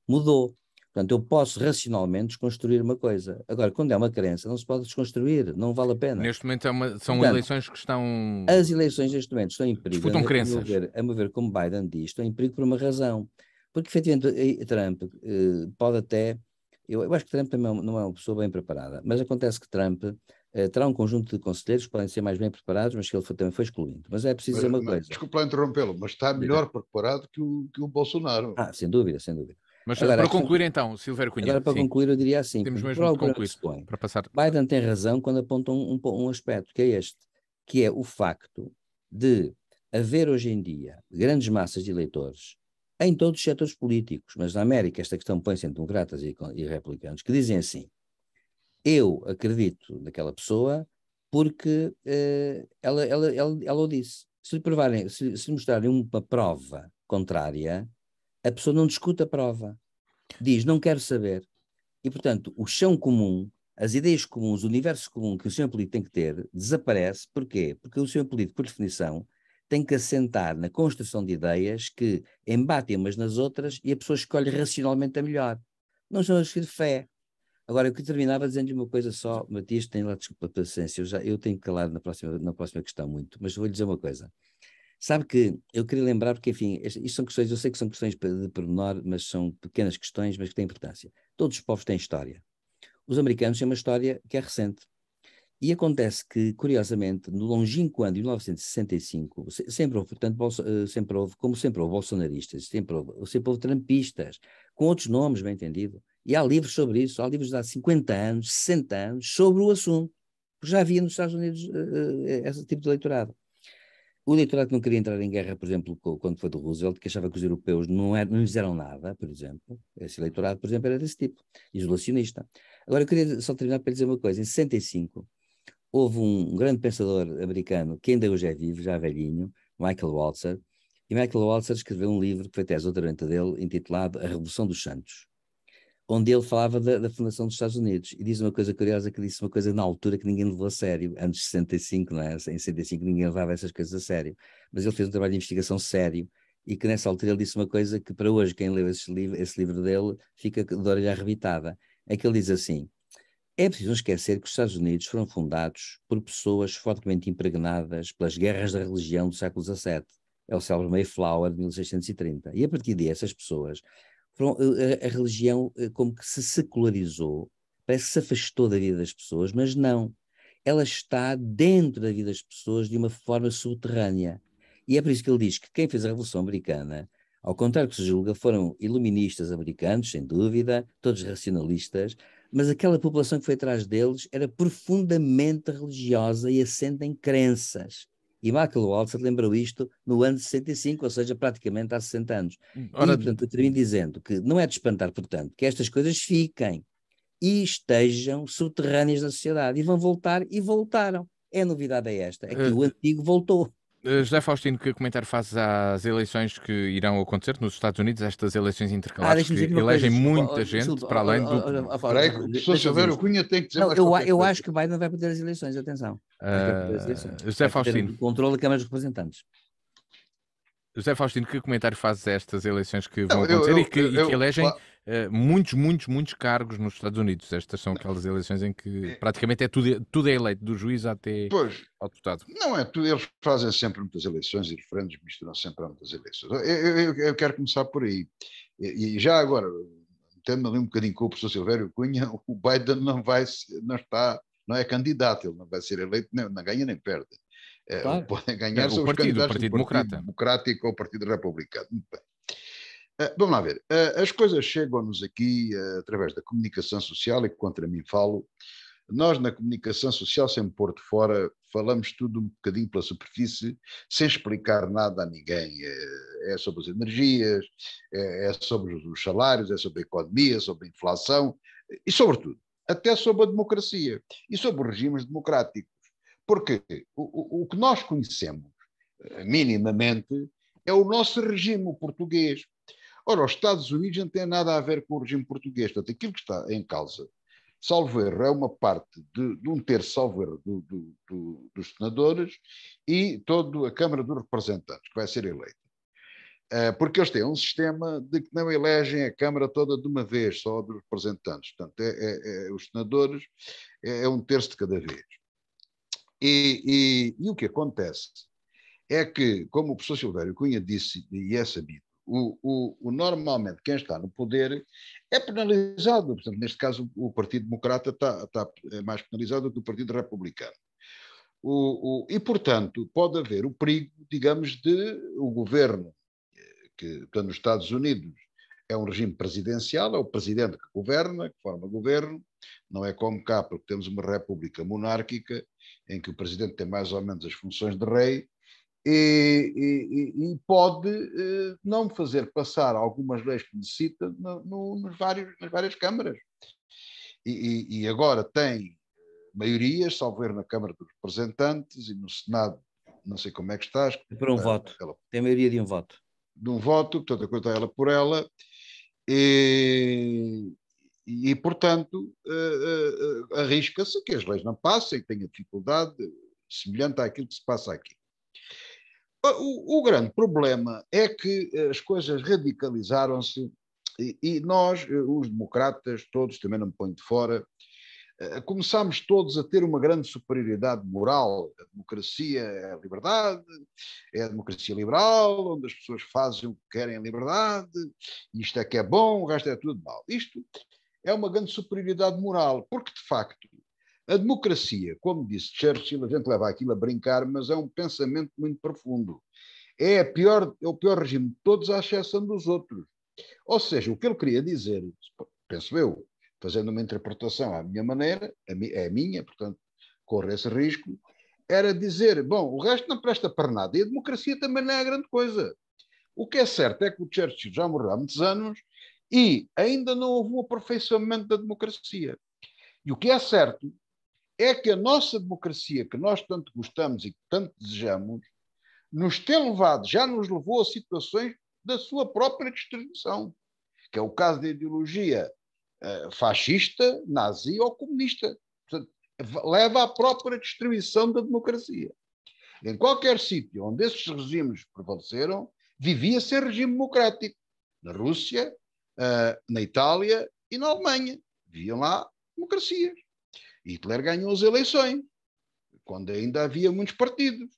mudou. Portanto, eu posso racionalmente desconstruir uma coisa. Agora, quando é uma crença, não se pode desconstruir, não vale a pena. Neste momento são Portanto, eleições que estão... As eleições neste momento estão em perigo, disputam crenças. a meu ver, como Biden diz, estão em perigo por uma razão. Porque, efetivamente, Trump pode até... Eu acho que Trump também não é uma pessoa bem preparada, mas acontece que Trump terá um conjunto de conselheiros que podem ser mais bem preparados, mas que ele também foi excluindo. Mas é preciso dizer uma coisa. Desculpa lá interrompê-lo, mas está melhor preparado que o Bolsonaro. Sem dúvida, sem dúvida. Mas agora, para concluir então, Silvério Cunha. Agora, para concluir, eu diria assim, temos mesmo de concluir, para passar... Biden tem razão quando aponta um aspecto, que é este, que é o facto de haver hoje em dia grandes massas de eleitores em todos os setores políticos, mas na América esta questão põe-se entre democratas e republicanos, que dizem assim: eu acredito naquela pessoa porque ela o disse. Se lhe mostrarem uma prova contrária, a pessoa não discute a prova. Diz, não quero saber. E, portanto, o chão comum, as ideias comuns, o universo comum que o sistema político tem que ter, desaparece. Porquê? Porque o sistema político, por definição, tem que assentar na construção de ideias que embatem umas nas outras e a pessoa escolhe racionalmente a melhor. Não são as de fé. Agora, eu que terminava dizendo-lhe uma coisa só, Matias, tem lá, desculpa, paciência, eu tenho que calar na próxima questão muito, mas vou-lhe dizer uma coisa. Sabe que eu queria lembrar, porque, enfim, isto são questões, eu sei que são questões de pormenor, mas são pequenas questões, mas que têm importância. Todos os povos têm história. Os americanos têm uma história que é recente. E acontece que, curiosamente, no longínquo ano de 1965, sempre houve, portanto, como sempre houve bolsonaristas, sempre houve trumpistas, com outros nomes, bem entendido. E há livros sobre isso, há livros de há 50 anos, 60 anos, sobre o assunto. Porque já havia nos Estados Unidos esse tipo de eleitorado. O eleitorado que não queria entrar em guerra, por exemplo, quando foi do Roosevelt, que achava que os europeus não lhes fizeram nada, por exemplo. Esse eleitorado, por exemplo, era desse tipo, isolacionista. Agora, eu queria só terminar para dizer uma coisa. Em 65, houve um grande pensador americano, que ainda hoje é vivo, já velhinho, Michael Walzer, e Michael Walzer escreveu um livro, que foi tese doutoramento dele, intitulado A Revolução dos Santos, onde ele falava da fundação dos Estados Unidos, e diz uma coisa curiosa, que disse uma coisa na altura que ninguém levou a sério, antes de 65, não é? Em 65 ninguém levava essas coisas a sério, mas ele fez um trabalho de investigação sério, e que nessa altura ele disse uma coisa que para hoje, quem leu esse livro dele, fica de orelha arrebitada, é que ele diz assim: é preciso não esquecer que os Estados Unidos foram fundados por pessoas fortemente impregnadas pelas guerras da religião do século XVII, é o célebre Mayflower de 1630, e a partir daí essas pessoas a religião como que se secularizou, parece que se afastou da vida das pessoas, mas não. Ela está dentro da vida das pessoas de uma forma subterrânea. E é por isso que ele diz que quem fez a Revolução Americana, ao contrário do que se julga, foram iluministas americanos, sem dúvida, todos racionalistas, mas aquela população que foi atrás deles era profundamente religiosa e assente em crenças. E Michael Walzer lembrou isto no ano de 65, ou seja, praticamente há 60 anos. Ora, e, portanto, eu termino dizendo que não é de espantar, portanto, que estas coisas fiquem e estejam subterrâneas na sociedade. E vão voltar, e voltaram. A novidade é esta, é que o antigo voltou. José Faustino, que comentário fazes às eleições que irão acontecer nos Estados Unidos, estas eleições intercalares que elegem muita gente para além do... Espera aí, o professor Silvério Cunha tem que dizer mais eu acho que Biden vai perder as eleições, atenção. José Faustino. O controle da Câmara dos Representantes. José Faustino, que comentário fazes a estas eleições que vão acontecer e que elegem muitos cargos nos Estados Unidos? Estas são aquelas eleições em que praticamente tudo é eleito, do juiz até ao deputado. Não é tudo, eles fazem sempre muitas eleições e referendos misturam sempre a muitas eleições. Eu quero começar por aí. E já agora, tendo ali um bocadinho com o professor Silvério Cunha, o Biden não é candidato, ele não vai ser eleito, não ganha nem perde. Claro. Podem ganhar são os candidatos do Partido Democrático ou o Partido Republicano. Muito bem. Vamos lá ver. As coisas chegam-nos aqui através da comunicação social, e contra mim falo, nós na comunicação social, sem pôr de fora, falamos tudo um bocadinho pela superfície, sem explicar nada a ninguém. É sobre as energias, é sobre os salários, é sobre a economia, sobre a inflação e, sobretudo, até sobre a democracia e sobre os regimes democráticos. Porque o que nós conhecemos, minimamente, é o nosso regime português. Ora, os Estados Unidos não têm nada a ver com o regime português. Portanto, aquilo que está em causa, salvo erro, é uma parte de um terço, salvo erro, dos senadores e toda a Câmara dos Representantes, que vai ser eleita. Porque eles têm um sistema de que não elegem a Câmara toda de uma vez, só dos representantes. Portanto, os senadores é um terço de cada vez. E o que acontece é que, como o professor Silvério Cunha disse, e é sabido, normalmente quem está no poder é penalizado. Portanto, neste caso, o Partido Democrata está mais penalizado do que o Partido Republicano. E, portanto, pode haver o perigo, digamos, de o governo, que portanto, nos Estados Unidos é um regime presidencial, é o presidente que governa, que forma governo, não é como cá, porque temos uma república monárquica, em que o presidente tem mais ou menos as funções de rei, e pode não fazer passar algumas leis que necessita nas várias câmaras. E agora tem maiorias, salvo ver na Câmara dos Representantes e no Senado, não sei como é que está. É por um voto. Tem maioria de um voto. De um voto, portanto, a coisa está ela por ela. E portanto, arrisca-se que as leis não passem, que tenha dificuldade semelhante àquilo que se passa aqui. O grande problema é que as coisas radicalizaram-se e nós, os democratas, todos, também não me ponho de fora, começámos todos a ter uma grande superioridade moral. A democracia é a liberdade, é a democracia liberal, onde as pessoas fazem o que querem em liberdade, isto é que é bom, o resto é tudo mal. Isto é uma grande superioridade moral, porque, de facto, a democracia, como disse Churchill, a gente leva aquilo a brincar, mas é um pensamento muito profundo. É o pior regime de todos, à exceção dos outros. Ou seja, o que ele queria dizer, penso eu, fazendo uma interpretação à minha maneira, é a minha, portanto, corro esse risco, era dizer, bom, o resto não presta para nada, e a democracia também não é grande coisa. O que é certo é que o Churchill já morreu há muitos anos e ainda não houve um aperfeiçoamento da democracia. E o que é certo é que a nossa democracia, que nós tanto gostamos e que tanto desejamos, já nos levou a situações da sua própria destruição, que é o caso da ideologia fascista, nazi ou comunista. Portanto, leva à própria destruição da democracia. Em qualquer sítio onde esses regimes prevaleceram, vivia-se em regime democrático. Na Rússia, na Itália e na Alemanha. Viviam lá democracias. Hitler ganhou as eleições, quando ainda havia muitos partidos,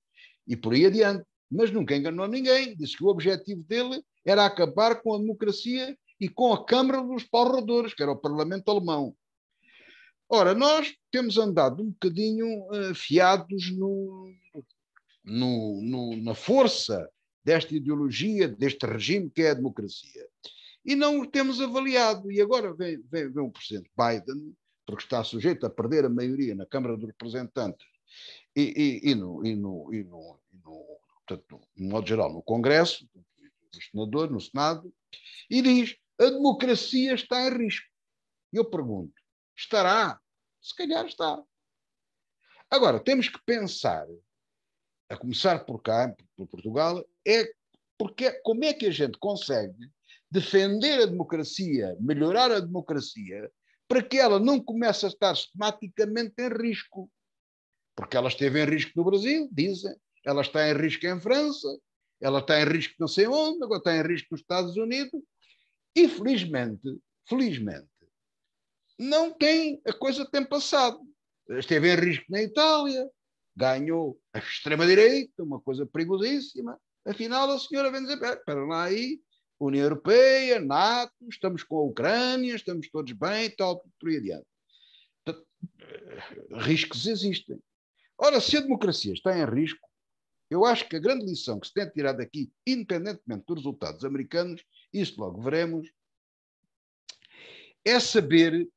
e por aí adiante. Mas nunca enganou ninguém. Disse que o objetivo dele era acabar com a democracia e com a Câmara dos Pauradores, que era o Parlamento Alemão. Ora, nós temos andado um bocadinho fiados na força desta ideologia, deste regime que é a democracia. E não o temos avaliado. E agora vem o presidente Biden, porque está sujeito a perder a maioria na Câmara dos Representantes portanto, no modo geral, no Congresso, no Senador, no Senado, e diz, a democracia está em risco. E eu pergunto, estará? Se calhar está. Agora, temos que pensar, a começar por cá, por Portugal, como é que a gente consegue defender a democracia, melhorar a democracia, para que ela não comece a estar sistematicamente em risco. Porque ela esteve em risco no Brasil, dizem, ela está em risco em França, ela está em risco não sei onde, agora está em risco nos Estados Unidos, e felizmente, a coisa tem passado. Esteve em risco na Itália, ganhou a extrema-direita, uma coisa perigosíssima, afinal a senhora vem dizer, espera lá aí, União Europeia, NATO, estamos com a Ucrânia, estamos todos bem, tal, por aí adiante. Riscos existem. Ora, se a democracia está em risco, eu acho que a grande lição que se tem de tirar daqui, independentemente dos resultados americanos, isso logo veremos, é saber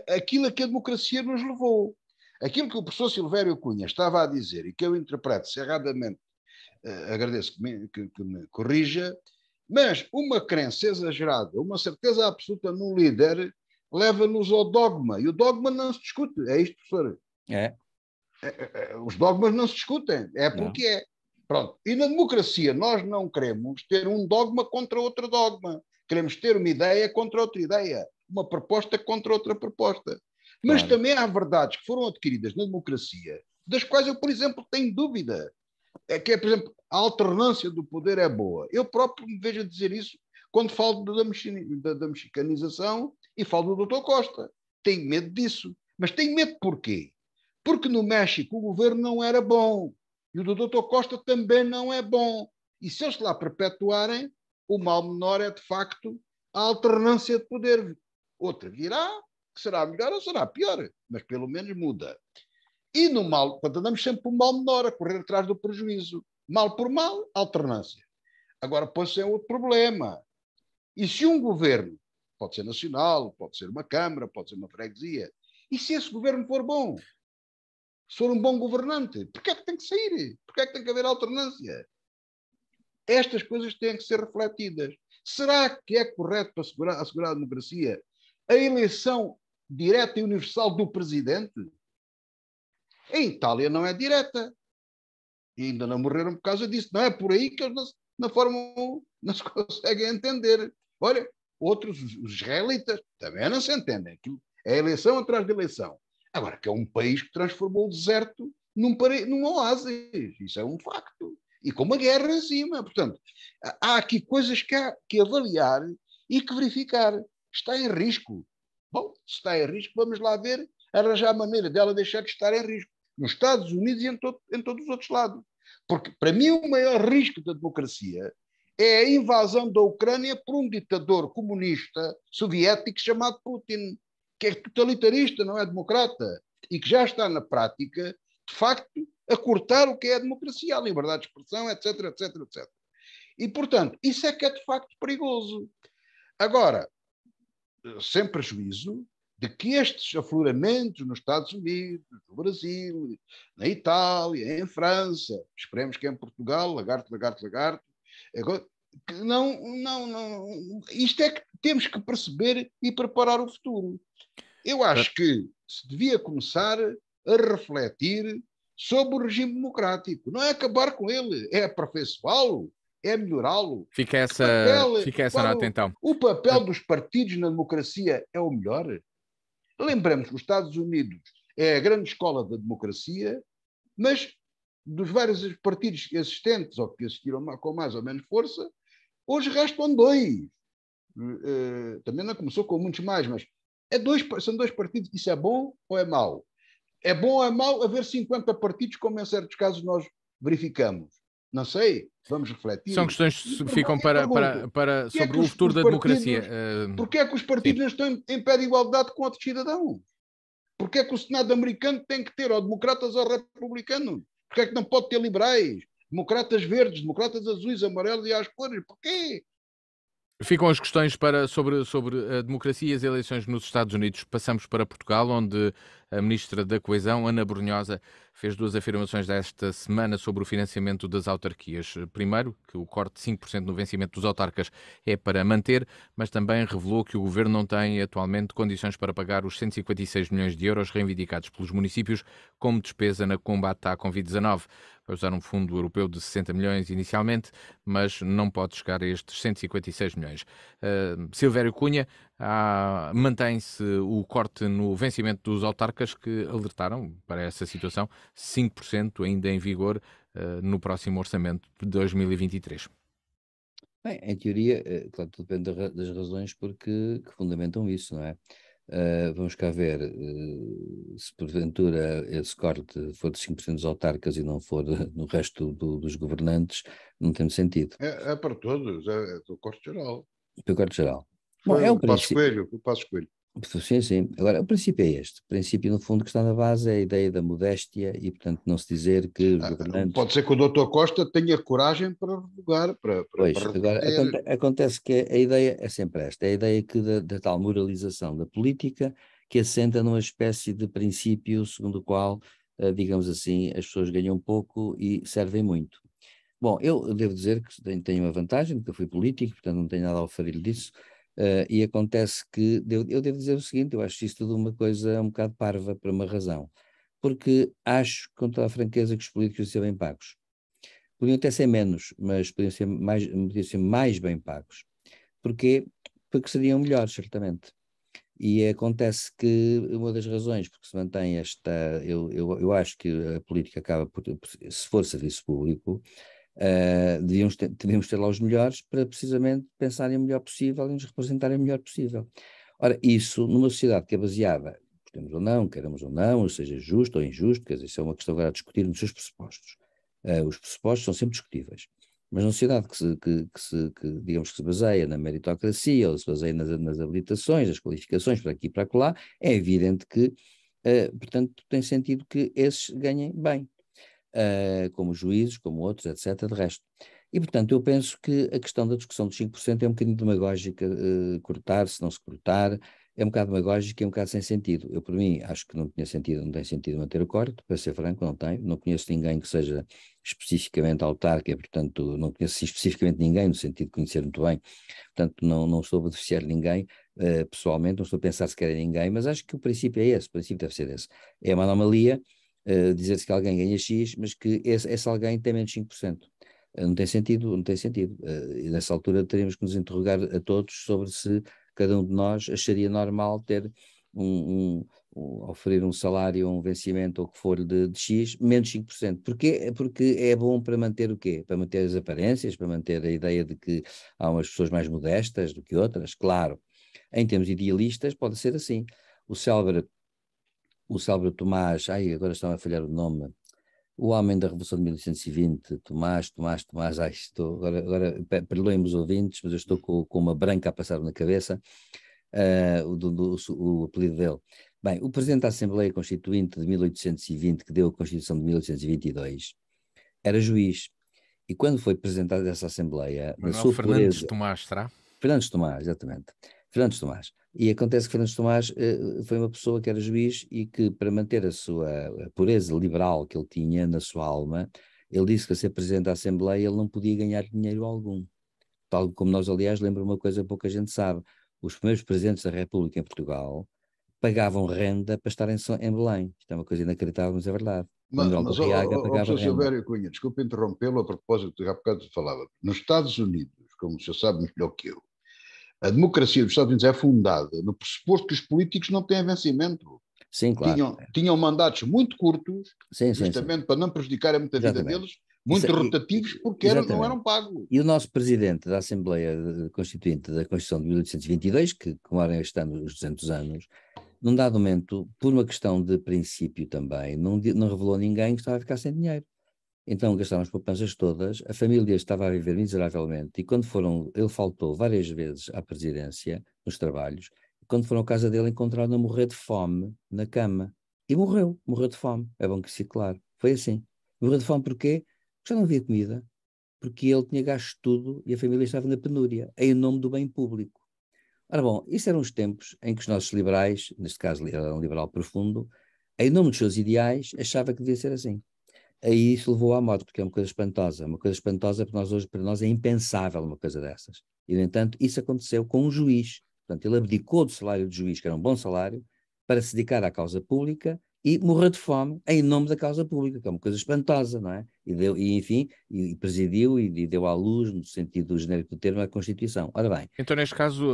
aquilo a que a democracia nos levou. Aquilo que o professor Silvério Cunha estava a dizer, e que eu interpreto erradamente, agradeço que me corrija, mas uma crença exagerada, uma certeza absoluta num líder, leva-nos ao dogma. E o dogma não se discute. É isto, professor. Os dogmas não se discutem. É porque é. Pronto. E na democracia nós não queremos ter um dogma contra outro dogma. Queremos ter uma ideia contra outra ideia. Uma proposta contra outra proposta. Mas também há verdades que foram adquiridas na democracia, das quais eu, por exemplo, tenho dúvida. Que é, por exemplo, a alternância do poder é boa. Eu próprio me vejo a dizer isso quando falo da mexicanização e falo do Dr. Costa. Tenho medo disso. Mas tenho medo porquê? Porque no México o governo não era bom. E o do Dr. Costa também não é bom. E se eles lá perpetuarem, o mal menor é, de facto, a alternância de poder. Outra virá, que será melhor ou será pior, mas pelo menos muda. E no mal, quando andamos sempre por mal menor, a correr atrás do prejuízo. Mal por mal, alternância. Agora, põe-se outro problema. E se um governo, pode ser nacional, pode ser uma câmara, pode ser uma freguesia, e se esse governo for bom, se for um bom governante, porquê é que tem que sair? Porquê é que tem que haver alternância? Estas coisas têm que ser refletidas. Será que é correto para assegurar a democracia a eleição direta e universal do presidente? Em Itália não é direta. E ainda não morreram por causa disso. Não é por aí que eles na Fórmula 1 não se conseguem entender. Olha, outros, os israelitas, também não se entendem. Aquilo é eleição atrás de eleição. Agora, que é um país que transformou o deserto num oásis. Isso é um facto. E com uma guerra em cima. Portanto, há aqui coisas que há que avaliar e que verificar. Está em risco. Bom, se está em risco, vamos lá ver, arranjar a maneira dela deixar de estar em risco. Nos Estados Unidos e em todos os outros lados. Porque, para mim, o maior risco da democracia é a invasão da Ucrânia por um ditador comunista soviético chamado Putin, que é totalitarista, não é democrata, e que já está na prática, de facto, a cortar o que é a democracia, a liberdade de expressão, etc, etc, etc. E, portanto, isso é que é de facto perigoso. Agora, sem prejuízo de que estes afloramentos nos Estados Unidos, no Brasil, na Itália, em França, esperemos que em Portugal, lagarto, lagarto, lagarto, que não, isto é que temos que perceber e preparar o futuro. Eu acho que se devia começar a refletir sobre o regime democrático. Não é acabar com ele, é aperfeiçoá-lo, é melhorá-lo. Fica essa nota, então. O papel dos partidos na democracia é o melhor. Lembremos que os Estados Unidos é a grande escola da democracia, mas dos vários partidos existentes, ou que existiram com mais ou menos força, hoje restam dois. Também não começou com muitos mais, mas são dois partidos. Isso é bom ou é mau? É bom ou é mau haver 50 partidos, como em certos casos nós verificamos? Não sei, vamos refletir. São questões que ficam sobre o futuro da democracia. Porquê é que os partidos não estão em pé de igualdade com outros cidadãos? Porquê é que o Senado americano tem que ter ou democratas ou republicanos? Porquê é que não pode ter liberais, democratas verdes, democratas azuis, amarelos e às cores? Porquê? Ficam as questões sobre a democracia e as eleições nos Estados Unidos. Passamos para Portugal, onde a Ministra da Coesão, Ana Brunhosa, fez duas afirmações desta semana sobre o financiamento das autarquias. Primeiro, que o corte de 5% no vencimento dos autarcas é para manter, mas também revelou que o Governo não tem atualmente condições para pagar os 156 milhões de euros reivindicados pelos municípios como despesa no combate à Covid-19. Vai usar um fundo europeu de 60 milhões inicialmente, mas não pode chegar a estes 156 milhões. Silvério Cunha, mantém-se o corte no vencimento dos autarcas que alertaram para essa situação, 5% ainda em vigor no próximo orçamento de 2023. Bem, em teoria, claro, tudo depende das razões que fundamentam isso, não é? Vamos cá ver se porventura esse corte for de 5% dos autarcas e não for no resto dos governantes, não tem sentido. É para todos, é do corte geral. Do corte geral. Bom, é o Passos Coelho. Sim, sim. Agora, o princípio é este. O princípio, no fundo, que está na base é a ideia da modéstia e, portanto, não se dizer que os governantes... Pode ser que o Dr. Costa tenha coragem para revogar, Pois, agora, acontece que a ideia é sempre esta. É a ideia que da tal moralização da política, que assenta numa espécie de princípio segundo o qual, digamos assim, as pessoas ganham pouco e servem muito. Bom, eu devo dizer que tenho uma vantagem, nunca fui político, portanto não tenho nada a oferir disso, e acontece que, eu devo dizer o seguinte, eu acho isso tudo uma coisa um bocado parva, por uma razão, porque acho, com toda a franqueza, que os políticos deviam ser bem pagos. Podiam até ser menos, mas podiam ser mais bem pagos. Porquê? Porque seriam melhores, certamente. E acontece que uma das razões porque se mantém esta, eu acho que a política acaba se for serviço público, devíamos ter lá os melhores para precisamente pensarem o melhor possível e nos representarem o melhor possível. Ora, isso numa sociedade que é baseada, queremos ou não, ou seja justo ou injusto, quer dizer, isso é uma questão agora a discutir nos seus pressupostos. Os pressupostos são sempre discutíveis. Mas numa sociedade digamos que se baseia na meritocracia, ou se baseia nas habilitações, nas qualificações, para aqui e para acolá, é evidente que, portanto, tem sentido que esses ganhem bem. Como juízes, como outros, etc., de resto. E, portanto, eu penso que a questão da discussão dos 5% é um bocadinho demagógica, cortar, se não se cortar, é um bocado demagógico e é um bocado sem sentido. Eu, por mim, acho que não tinha sentido, não tem sentido manter o corte, para ser franco, não tenho. Não conheço ninguém que seja especificamente autarca, e, portanto, não conheço especificamente ninguém, no sentido de conhecer muito bem, portanto, não estou a beneficiar de ninguém, pessoalmente, não estou a pensar sequer em ninguém, mas acho que o princípio é esse, o princípio deve ser esse. É uma anomalia, dizer-se que alguém ganha X, mas que esse alguém tem menos 5%. Não tem sentido, não tem sentido. E nessa altura teríamos que nos interrogar a todos sobre se cada um de nós acharia normal ter oferecer um salário, um vencimento ou o que for de X, menos 5%. Porquê? Porque é bom para manter o quê? Para manter as aparências, para manter a ideia de que há umas pessoas mais modestas do que outras, claro. Em termos idealistas pode ser assim. O célebre Tomás, agora está a falhar o nome, o homem da Revolução de 1820, Tomás, agora perdoem-me os ouvintes, mas eu estou com uma branca a passar na cabeça, o apelido dele. Bem, o Presidente da Assembleia Constituinte de 1820, que deu a Constituição de 1822, era juiz, e quando foi Presidente dessa Assembleia, na Manuel sua Fernandes pureza, Tomás, será? Fernandes Tomás, exatamente. Fernandes Tomás. E acontece que Fernandes Tomás foi uma pessoa que era juiz e que, para manter a pureza liberal que ele tinha na sua alma, ele disse que a ser presidente da Assembleia ele não podia ganhar dinheiro algum. Tal como nós, aliás, lembro uma coisa que pouca gente sabe. Os primeiros presidentes da República em Portugal pagavam renda para estar em Belém. Isto é uma coisa inacreditável, mas é verdade. Manuel Mas Barriaga pagava professor renda. Silvério Cunha, desculpe interrompê-lo a propósito do que há bocado falava. Nos Estados Unidos, como o senhor sabe melhor que eu, a democracia dos Estados Unidos é fundada no pressuposto que os políticos não têm vencimento. Sim, claro. Tinham mandatos muito curtos, Sim. justamente para não prejudicarem muito a vida Exatamente. deles, muito rotativos, porque não Exatamente. eram pagos. E o nosso presidente da Assembleia Constituinte da Constituição de 1822, que comemora este ano os 200 anos, num dado momento, por uma questão de princípio também, não revelou a ninguém que estava a ficar sem dinheiro. Então gastaram as poupanças todas, a família estava a viver miseravelmente, e ele faltou várias vezes à presidência, nos trabalhos, e quando foram à casa dele encontraram-no a morrer de fome na cama. E morreu de fome, é bom que se fique claro. Foi assim. Morreu de fome porquê? Porque já não havia comida, porque ele tinha gasto tudo e a família estava na penúria, em nome do bem público. Ora bom, isso eram os tempos em que os nossos liberais, neste caso era um liberal profundo, em nome dos seus ideais, achava que devia ser assim. Aí isso levou à morte, porque é uma coisa espantosa para nós é impensável uma coisa dessas. E, no entanto, isso aconteceu com um juiz. Portanto, ele abdicou do salário de juiz, que era um bom salário, para se dedicar à causa pública e morrer de fome em nome da causa pública, que é uma coisa espantosa, não é? Enfim, presidiu e deu à luz, no sentido genérico do termo, a Constituição. Ora bem. Então, neste caso,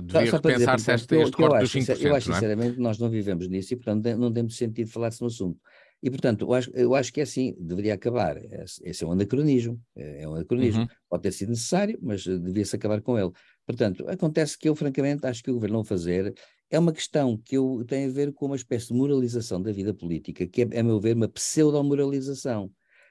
devia Só para dizer, repensar-se portanto, este que eu corte dos acho, eu 5%, acho não é? sinceramente que nós não vivemos nisso e, portanto, não temos sentido falar-se no assunto. E, portanto, eu acho que é assim, deveria acabar. Esse é um anacronismo, é um anacronismo. Uhum. Pode ter sido necessário, mas devia-se acabar com ele. Portanto, acontece que eu, francamente, acho que o governo não fazer é uma questão que tem a ver com uma espécie de moralização da vida política, que é, a meu ver, uma pseudo-moralização.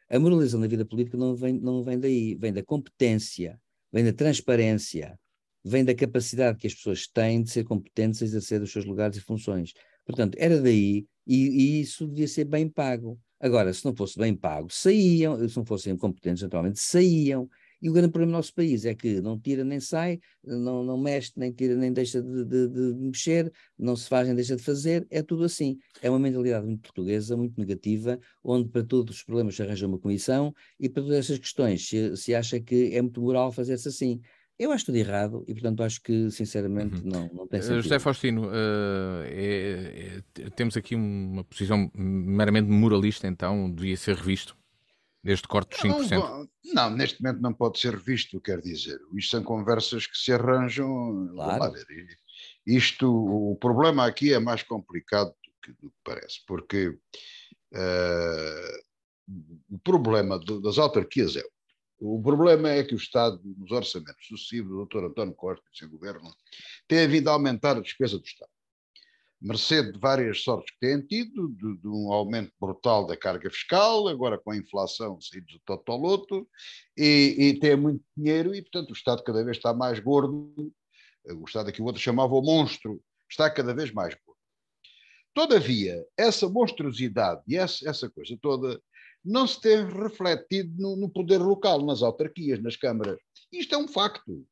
A moralização da vida política não vem daí, vem da competência, vem da transparência, vem da capacidade que as pessoas têm de ser competentes a exercer os seus lugares e funções. Portanto, era daí, e isso devia ser bem pago. Agora, se não fosse bem pago, saíam, se não fossem competentes, naturalmente, saíam. E o grande problema do nosso país é que não tira nem sai, não mexe, nem tira nem deixa de mexer, não se faz nem deixa de fazer, é tudo assim. É uma mentalidade muito portuguesa, muito negativa, onde para todos os problemas se arranja uma comissão e para todas essas questões se acha que é muito moral fazer-se assim. Eu acho tudo errado e, portanto, acho que, sinceramente, não tem José sentido. Faustino, temos aqui uma posição meramente moralista, então devia ser revisto este corte dos Não, 5%. não, neste momento não pode ser revisto, quer dizer. Isto são conversas que se arranjam. Vamos lá Claro. ver. Isto, o problema aqui é mais complicado do que parece, porque o problema das autarquias é. O problema é que o Estado, nos orçamentos sucessivos do Dr. António Costa e seu governo, tem vindo a aumentar a despesa do Estado. Mercê de várias sortes que têm tido, de um aumento brutal da carga fiscal, agora com a inflação saídos do totoloto, e tem muito dinheiro e, portanto, o Estado cada vez está mais gordo. O Estado que o outro chamava o monstro, está cada vez mais gordo. Todavia, essa monstruosidade e essa coisa toda não se tem refletido no poder local, nas autarquias, nas câmaras. Isto é um facto.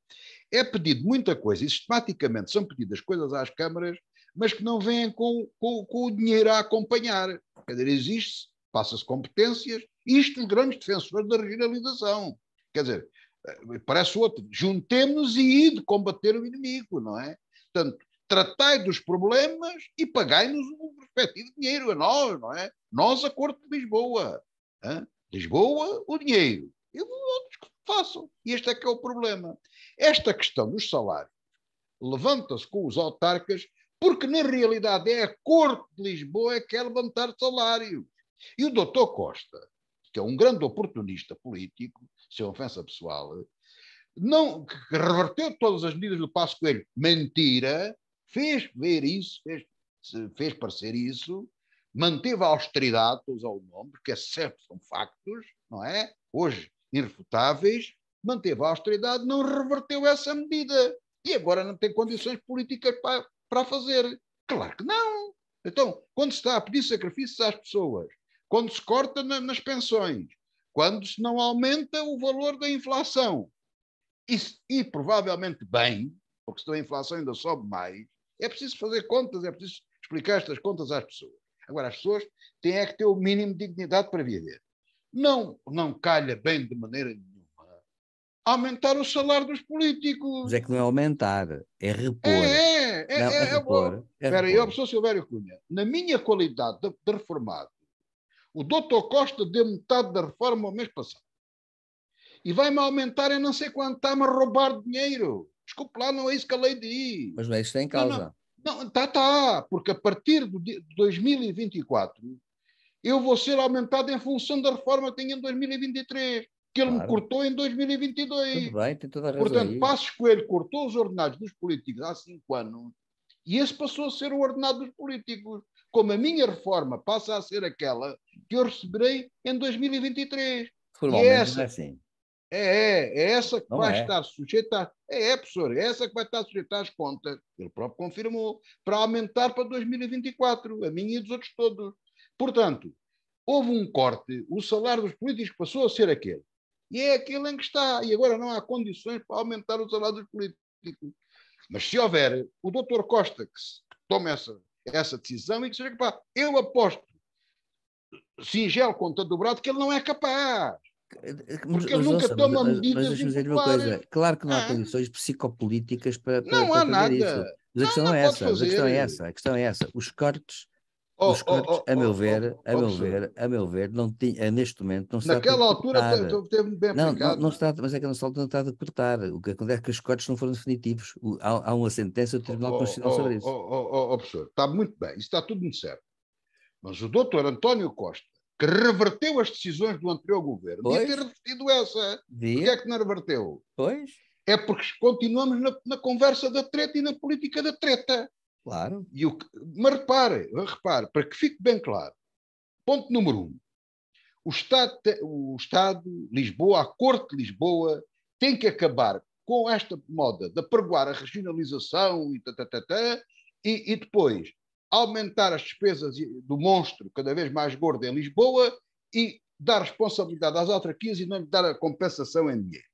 É pedido muita coisa e sistematicamente são pedidas coisas às câmaras, mas que não vêm com o dinheiro a acompanhar. Quer dizer, existe, passa-se competências, isto os grandes defensores da regionalização. Quer dizer, parece outro, juntemos-nos e ir combater o inimigo, não é? Portanto, tratai dos problemas e pagai-nos o respectivo dinheiro a nós, não é? Nós, a Corte de Lisboa. Hein? Lisboa, o dinheiro. E os outros que façam. E este é que é o problema. Esta questão dos salários levanta-se com os autarcas porque, na realidade, é a Corte de Lisboa que quer levantar salários. E o doutor Costa, que é um grande oportunista político, sem ofensa pessoal, não, que reverteu todas as medidas do Passo Coelho, mentira, fez ver isso, fez parecer isso, manteve a austeridade, estou a usar o nome, porque é certo, são factos, não é? Hoje, irrefutáveis, manteve a austeridade, não reverteu essa medida. E agora não tem condições políticas para fazer. Claro que não. Então, quando se está a pedir sacrifícios às pessoas, quando se corta nas pensões, quando se não aumenta o valor da inflação, e provavelmente bem, porque senão a inflação ainda sobe mais, é preciso fazer contas, é preciso explicar estas contas às pessoas. Agora, as pessoas têm que ter o mínimo de dignidade para viver. Não calha bem de maneira nenhuma aumentar o salário dos políticos. Mas é que não é aumentar, é repor. Não, é repor. Espera aí, professor Silvério Cunha, na minha qualidade de reformado, o doutor Costa deu metade da reforma o mês passado. E vai-me aumentar em não sei quanto, está-me a roubar dinheiro. Desculpe lá, não é isso que a lei diz. Mas não é isso que está em causa. Não, porque a partir de 2024 eu vou ser aumentado em função da reforma que tenho em 2023, que ele me cortou em 2022. Tudo bem, tem toda a razão. Portanto, Passos Coelho cortou os ordenados dos políticos há 5 anos e esse passou a ser o ordenado dos políticos. Como a minha reforma passa a ser aquela que eu receberei em 2023. Formalmente não é assim. É essa que não vai é. estar sujeita, professor, é essa que vai estar sujeita às contas, ele próprio confirmou, para aumentar para 2024, a minha e dos outros todos. Portanto, houve um corte, o salário dos políticos passou a ser aquele. E é aquele em que está. E agora não há condições para aumentar o salário dos políticos. Mas se houver o doutor Costa que tome essa decisão e que seja capaz, eu aposto, singelo conta dobrado, que ele não é capaz. Porque ele nunca toma medidas deixa-me dizer uma coisa. Claro que não há condições psicopolíticas para não há fazer nada. Isso. Mas a questão não é essa. A questão é essa. Os cortes, a meu ver, não tinha, neste momento, não se trata de naquela altura teve bem aplicado. Não se trata, mas é que não se trata de cortar. O que acontece é que os cortes não foram definitivos. Há uma sentença do Tribunal Constitucional sobre isso. Professor, está muito bem, isso está tudo muito certo. Mas o doutor António Costa, que reverteu as decisões do anterior governo, devia ter revertido essa. Porquê é que não reverteu? Pois. É porque continuamos na conversa da treta e na política da treta. Claro. Mas repare, para que fique bem claro. Ponto número 1. O Estado, Lisboa, a Corte de Lisboa, tem que acabar com esta moda de apregoar a regionalização e depois aumentar as despesas do monstro cada vez mais gordo em Lisboa e dar responsabilidade às autarquias e não lhe dar a compensação em dinheiro.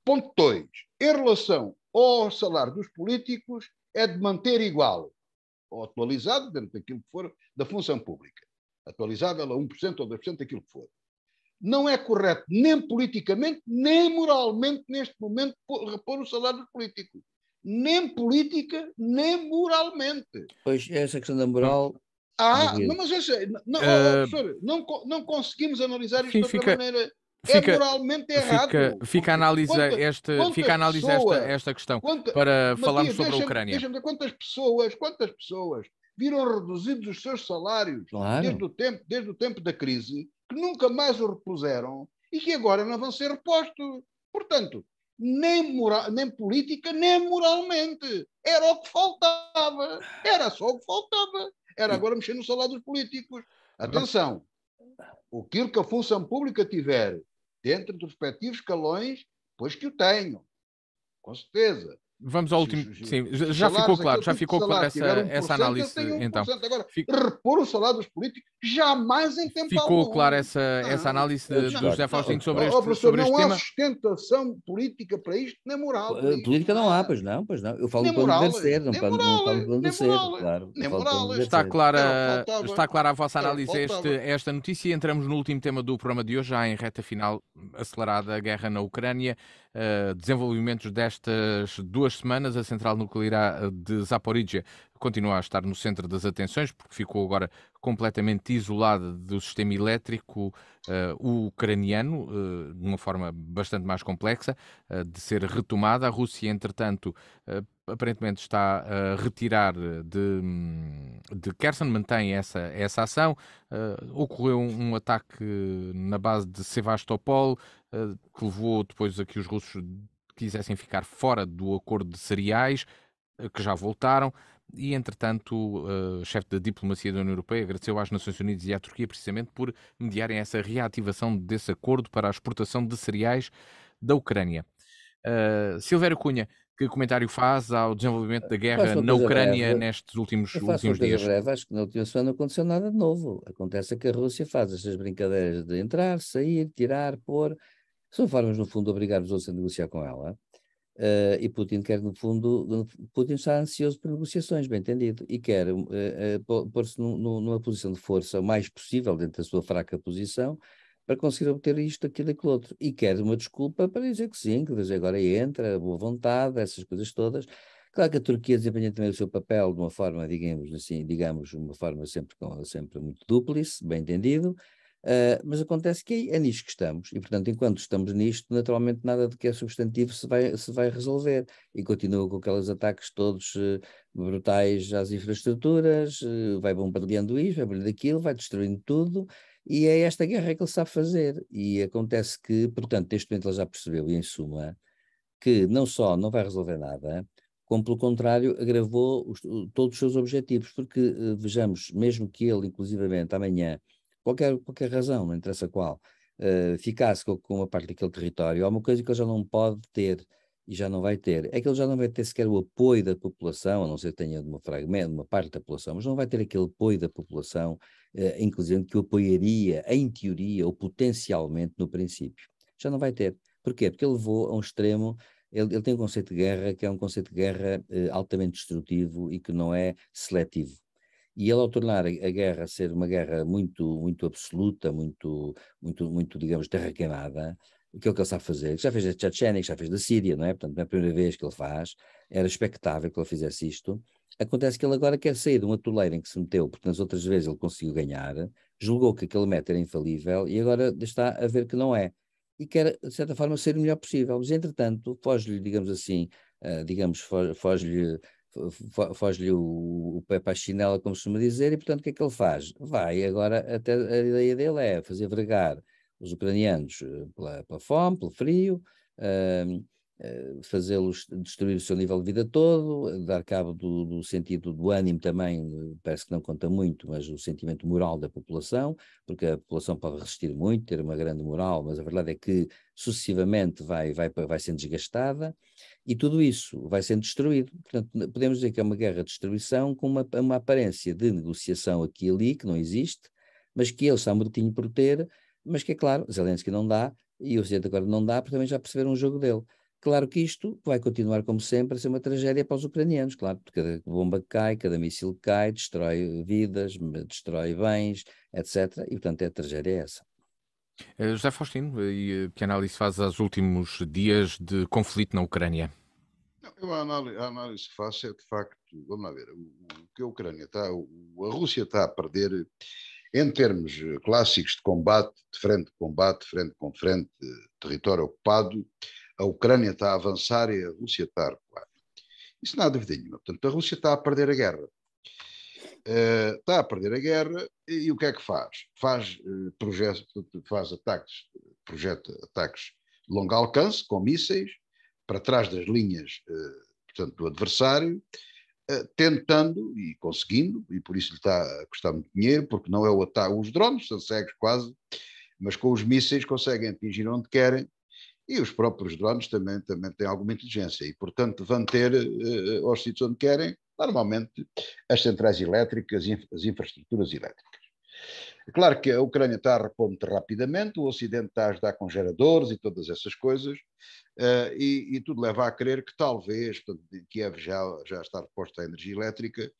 Ponto 2. Em relação ao salário dos políticos, é de manter igual, ou atualizado, dentro daquilo que for, da função pública. Atualizável a 1% ou 2% daquilo que for. Não é correto, nem politicamente, nem moralmente, neste momento, repor o salário dos políticos. Nem política, nem moralmente. Pois, essa questão da moral... Não, mas não, professor, não conseguimos analisar isto Sim, de outra maneira. É fica, moralmente errado. fica a análise esta questão para falarmos sobre a Ucrânia. Deixa-me ver quantas pessoas viram reduzidos os seus salários desde o tempo da crise, que nunca mais os repuseram e que agora não vão ser repostos. Portanto, nem política, nem moralmente. Era o que faltava. Era só o que faltava. Era agora mexer no salário dos políticos. Atenção, aquilo que a função pública tiver dentro dos respectivos escalões, pois que o tenham, com certeza. Vamos ao último. Sim, já ficou claro essa análise. Então, agora, repor o salário dos políticos, jamais em tempo ficou algum. Clara essa análise do José Faustino sobre este não tema? Há sustentação política para isto, nem moral. Política não há, pois não. Eu falo para onde deve ser, não falo para onde deve ser, claro. Está clara a vossa análise a esta notícia e entramos no último tema do programa de hoje, já em reta final acelerada, a guerra na Ucrânia. Desenvolvimentos destas 2 semanas, a central nuclear de Zaporizhia continua a estar no centro das atenções porque ficou agora completamente isolada do sistema elétrico ucraniano, de uma forma bastante mais complexa de ser retomada. A Rússia, entretanto, aparentemente está a retirar de Kherson, mantém essa ação. Ocorreu um ataque na base de Sevastopol, que levou depois a que os russos quisessem ficar fora do acordo de cereais, que já voltaram, e entretanto o chefe da diplomacia da União Europeia agradeceu às Nações Unidas e à Turquia precisamente por mediarem essa reativação desse acordo para a exportação de cereais da Ucrânia. Silvério Cunha, que comentário faz ao desenvolvimento da guerra na Ucrânia nestes últimos dias? Breve. Acho que na última semana não aconteceu nada de novo. Acontece que a Rússia faz estas brincadeiras de entrar, sair, tirar, pôr. São formas, no fundo, de obrigar os outros a negociar com ela. E Putin quer, no fundo, Putin está ansioso por negociações, bem entendido, e quer pôr-se numa posição de força o mais possível dentro da sua fraca posição para conseguir obter isto, aquilo e aquilo outro. E quer uma desculpa para dizer que sim, que desde agora entra, boa vontade, essas coisas todas. Claro que a Turquia desempenha também o seu papel de uma forma, digamos uma forma sempre muito dúplice, bem entendido. Mas acontece que é nisto que estamos, e portanto, enquanto estamos nisto, naturalmente nada do que é substantivo se vai resolver, e continua com aqueles ataques todos brutais às infraestruturas, vai bombardeando isto, vai bombardeando aquilo, vai destruindo tudo, e é esta guerra que ele sabe fazer, e acontece que, portanto, neste momento ele já percebeu, e em suma, que não só não vai resolver nada, como pelo contrário agravou todos os seus objetivos, porque vejamos, mesmo que ele, inclusivamente, amanhã, qualquer razão, não interessa qual, ficasse com uma parte daquele território, há uma coisa que ele já não pode ter e já não vai ter, é que ele já não vai ter sequer o apoio da população, a não ser que tenha de uma parte da população, mas não vai ter aquele apoio da população, inclusive que o apoiaria, em teoria, ou potencialmente no princípio. Já não vai ter. Porquê? Porque ele levou a um extremo, ele tem um conceito de guerra que é um conceito de guerra altamente destrutivo e que não é seletivo. E ele, ao tornar a guerra ser uma guerra muito, muito absoluta, muito, digamos, terra queimada, aquilo que ele sabe fazer, que já fez da Chechênia, que já fez da Síria, não é? Portanto, não é a primeira vez que ele faz, era expectável que ele fizesse isto. Acontece que ele agora quer sair de uma toleira em que se meteu, porque nas outras vezes ele conseguiu ganhar, julgou que aquele método era infalível e agora está a ver que não é. E quer, de certa forma, ser o melhor possível. Mas, entretanto, foge-lhe, digamos assim, foge-lhe o pé para a chinela, como se costuma dizer, e portanto o que é que ele faz? Vai agora, até a ideia dele é fazer vergar os ucranianos pela fome, pelo frio, fazê-los destruir o seu nível de vida todo, dar cabo do sentido do ânimo também, parece que não conta muito, mas o sentimento moral da população, porque a população pode resistir muito, ter uma grande moral, mas a verdade é que sucessivamente vai sendo desgastada, e tudo isso vai sendo destruído. Portanto, podemos dizer que é uma guerra de destruição com uma aparência de negociação aqui e ali, que não existe, mas que ele está mortinho por ter, mas que é claro, Zelensky não dá, e o Ocidente agora não dá, porque também já perceberam o jogo dele. Claro que isto vai continuar, como sempre, a ser uma tragédia para os ucranianos, claro, porque cada bomba que cai, cada míssil que cai, destrói vidas, destrói bens, etc. E, portanto, a tragédia é essa. José Faustino, que análise faz aos últimos dias de conflito na Ucrânia? A análise que faço é, de facto, vamos lá ver, o que a Ucrânia está, a Rússia está a perder, em termos clássicos de combate, de frente com frente, território ocupado, a Ucrânia está a avançar e a Rússia está a recuar. Isso não há dúvida nenhuma. Portanto, a Rússia está a perder a guerra. Está a perder a guerra e o que é que faz? Faz ataques, projeta ataques de longo alcance, com mísseis, para trás das linhas portanto, do adversário, tentando e conseguindo, e por isso lhe está a custar muito dinheiro, porque não é o ataque, os drones são cegos quase, mas com os mísseis conseguem atingir onde querem, e os próprios drones também têm alguma inteligência, e portanto vão ter aos sítios onde querem, normalmente, as centrais elétricas, as infraestruturas elétricas. É claro que a Ucrânia está a repor muito rapidamente, o Ocidente está a ajudar com geradores e todas essas coisas, e tudo leva a crer que talvez, portanto, Kiev já está reposta à energia elétrica,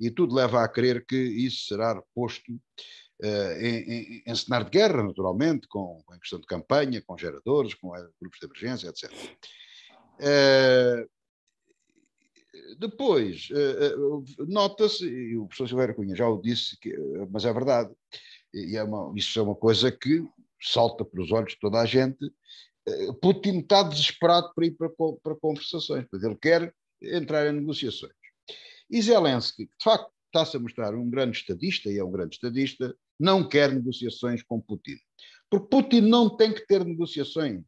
e tudo leva a crer que isso será reposto em cenário de guerra, naturalmente, em questão de campanha, com geradores, com grupos de emergência, etc. Depois, nota-se, e o professor Silveira Cunha já o disse, mas é verdade, e isso é uma coisa que salta pelos olhos de toda a gente. Putin está desesperado para ir para conversações, porque ele quer entrar em negociações. E Zelensky, que de facto está-se a mostrar um grande estadista, e é um grande estadista, não quer negociações com Putin. Porque Putin não tem que ter negociações.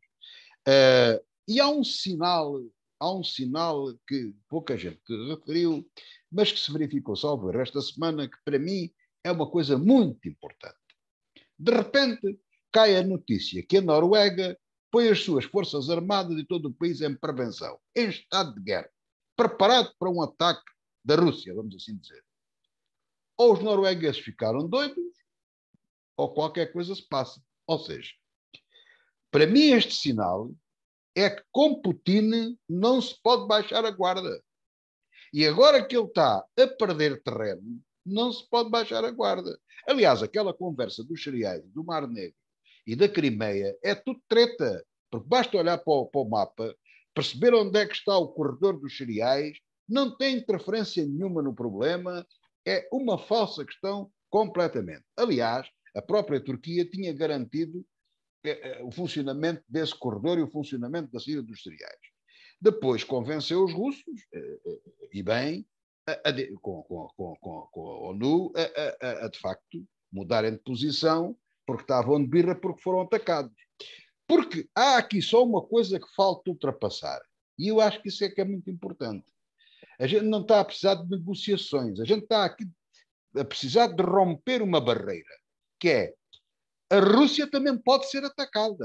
E há um sinal que pouca gente referiu, mas que se verificou, salvo esta semana, que para mim é uma coisa muito importante. De repente, cai a notícia que a Noruega põe as suas forças armadas e todo o país em prevenção, em estado de guerra, preparado para um ataque da Rússia, vamos assim dizer. Ou os noruegueses ficaram doidos, ou qualquer coisa se passa. Ou seja, para mim este sinal é que com Putin não se pode baixar a guarda. E agora que ele está a perder terreno, não se pode baixar a guarda. Aliás, aquela conversa dos cereais, do Mar Negro e da Crimeia é tudo treta, porque basta olhar para o mapa, perceber onde é que está o corredor dos cereais, não tem interferência nenhuma no problema, é uma falsa questão completamente. Aliás, a própria Turquia tinha garantido o funcionamento desse corredor e o funcionamento da saída dos cereais. Depois convenceu os russos, e bem, com a ONU, a de facto mudarem de posição, porque estavam de birra porque foram atacados. Porque há aqui só uma coisa que falta ultrapassar, e eu acho que isso é que é muito importante. A gente não está a precisar de negociações, a gente está aqui a precisar de romper uma barreira, que é a Rússia também pode ser atacada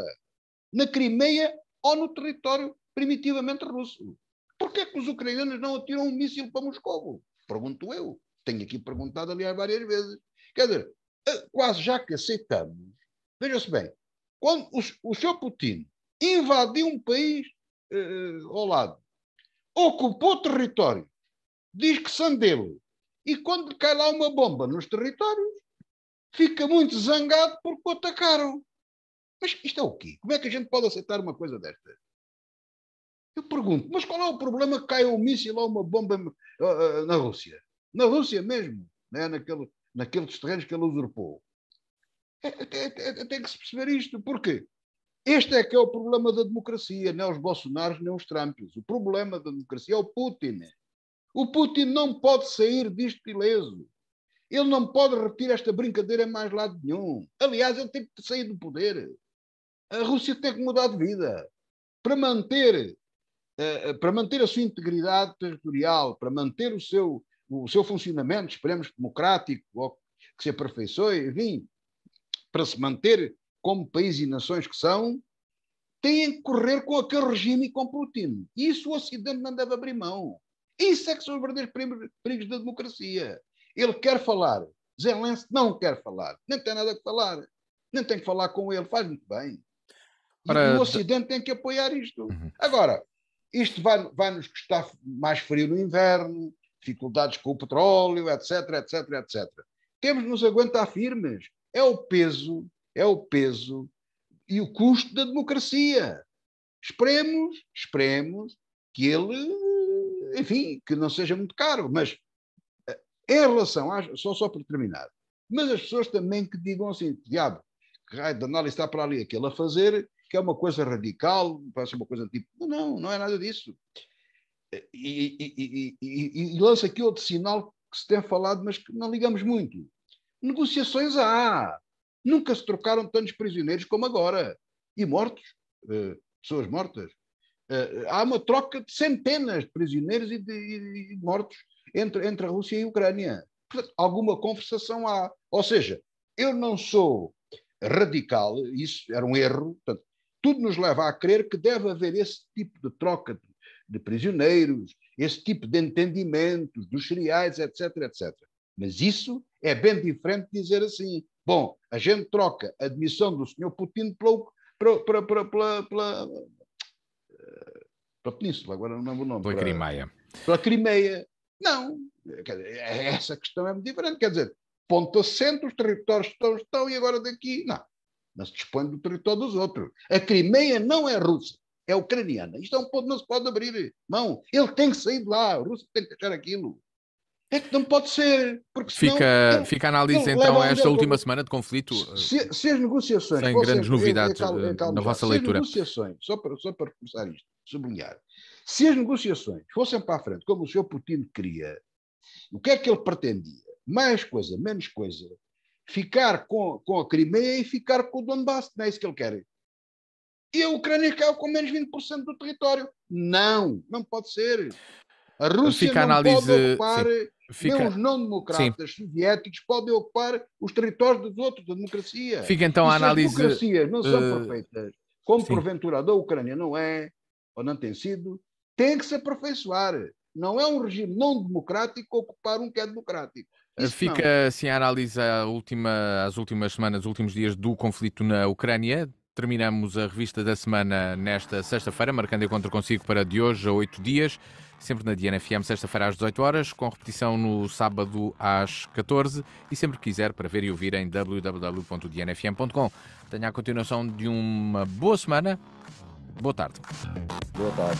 na Crimeia ou no território primitivamente russo. Porquê é que os ucranianos não atiram um míssil para Moscou? Pergunto eu. Tenho aqui perguntado, aliás, várias vezes. Quer dizer, quase já que aceitamos, veja-se bem, quando o Sr. Putin invadiu um país ao lado, ocupou território, diz que são dele, e quando cai lá uma bomba nos territórios, fica muito zangado porque o atacaram. Mas isto é o quê? Como é que a gente pode aceitar uma coisa desta? Eu pergunto, mas qual é o problema que caia um míssil ou uma bomba na Rússia? Na Rússia mesmo, né? Naqueles terrenos que ele usurpou. Tem que se perceber isto. Porquê? Este é que é o problema da democracia, não os Bolsonaros, nem os Trumps. O problema da democracia é o Putin. O Putin não pode sair disto ileso. Ele não pode repetir esta brincadeira em mais lado nenhum. Aliás, ele tem que sair do poder. A Rússia tem que mudar de vida para manter a sua integridade territorial, para manter o seu funcionamento, esperemos, democrático, ou que se aperfeiçoe, enfim, para se manter como país e nações que são, têm que correr com aquele regime e com Putin. E isso o Ocidente não deve abrir mão. Isso é que são os verdadeiros perigos da democracia. Ele quer falar. Zelensky não quer falar. Nem tem nada a falar. Nem tem que falar com ele. Faz muito bem. E o Ocidente tem que apoiar isto. Agora, isto vai-nos custar mais frio no inverno, dificuldades com o petróleo, etc, etc, etc. Temos de nos aguentar firmes. É o peso e o custo da democracia. Esperemos que ele, enfim, que não seja muito caro, mas em relação, só para terminar, mas as pessoas também que digam assim, diabo, que raio de análise está para ali aquele a fazer, que é uma coisa radical, parece uma coisa tipo, não é nada disso. E lança aqui outro sinal que se tem falado, mas que não ligamos muito. Negociações há. Nunca se trocaram tantos prisioneiros como agora. E mortos, pessoas mortas. Há uma troca de centenas de prisioneiros e de mortos entre a Rússia e a Ucrânia. Portanto, alguma conversação há. Ou seja, eu não sou radical, isso era um erro, portanto, tudo nos leva a crer que deve haver esse tipo de troca de prisioneiros, esse tipo de entendimentos dos cereais, etc, etc. Mas isso é bem diferente de dizer assim, bom, a gente troca a admissão do Sr. Putin pela Península, agora não lembro o nome. Pela Crimeia. Pela Crimeia. Não, essa questão é muito diferente, quer dizer, ponto assente, os territórios estão e agora daqui, não se dispõe do território dos outros. A Crimeia não é russa, é ucraniana. Isto é um ponto que não se pode abrir mão. Ele tem que sair de lá, a Rússia tem que deixar aquilo. É que não pode ser, porque senão... Fica a análise então esta última semana de conflito, se as negociações sem fossem, grandes novidades na vossa leitura. Se as negociações, só para reforçar isto, sublinhar, se as negociações fossem para a frente, como o Sr. Putin queria, o que é que ele pretendia? Mais coisa, menos coisa, ficar com a Crimeia e ficar com o Donbass, não é isso que ele quer. E a Ucrânia caiu com menos 20% do território. Não pode ser. A Rússia não pode ocupar, nem os não-democratas soviéticos podem ocupar os territórios dos outros, da democracia. Fica então a análise... Se as democracias não são perfeitas, como porventura a da Ucrânia não é, ou não tem sido, tem que se aperfeiçoar. Não é um regime não democrático ocupar um que é democrático. Fica assim a análise as últimas semanas, os últimos dias do conflito na Ucrânia. Terminamos a revista da semana nesta sexta-feira, marcando encontro consigo para de hoje a 8 dias, sempre na DNFM, sexta-feira às 18 horas, com repetição no sábado às 14 e sempre que quiser para ver e ouvir em www.dnfm.com. Tenha a continuação de uma boa semana. Boa tarde. Boa tarde.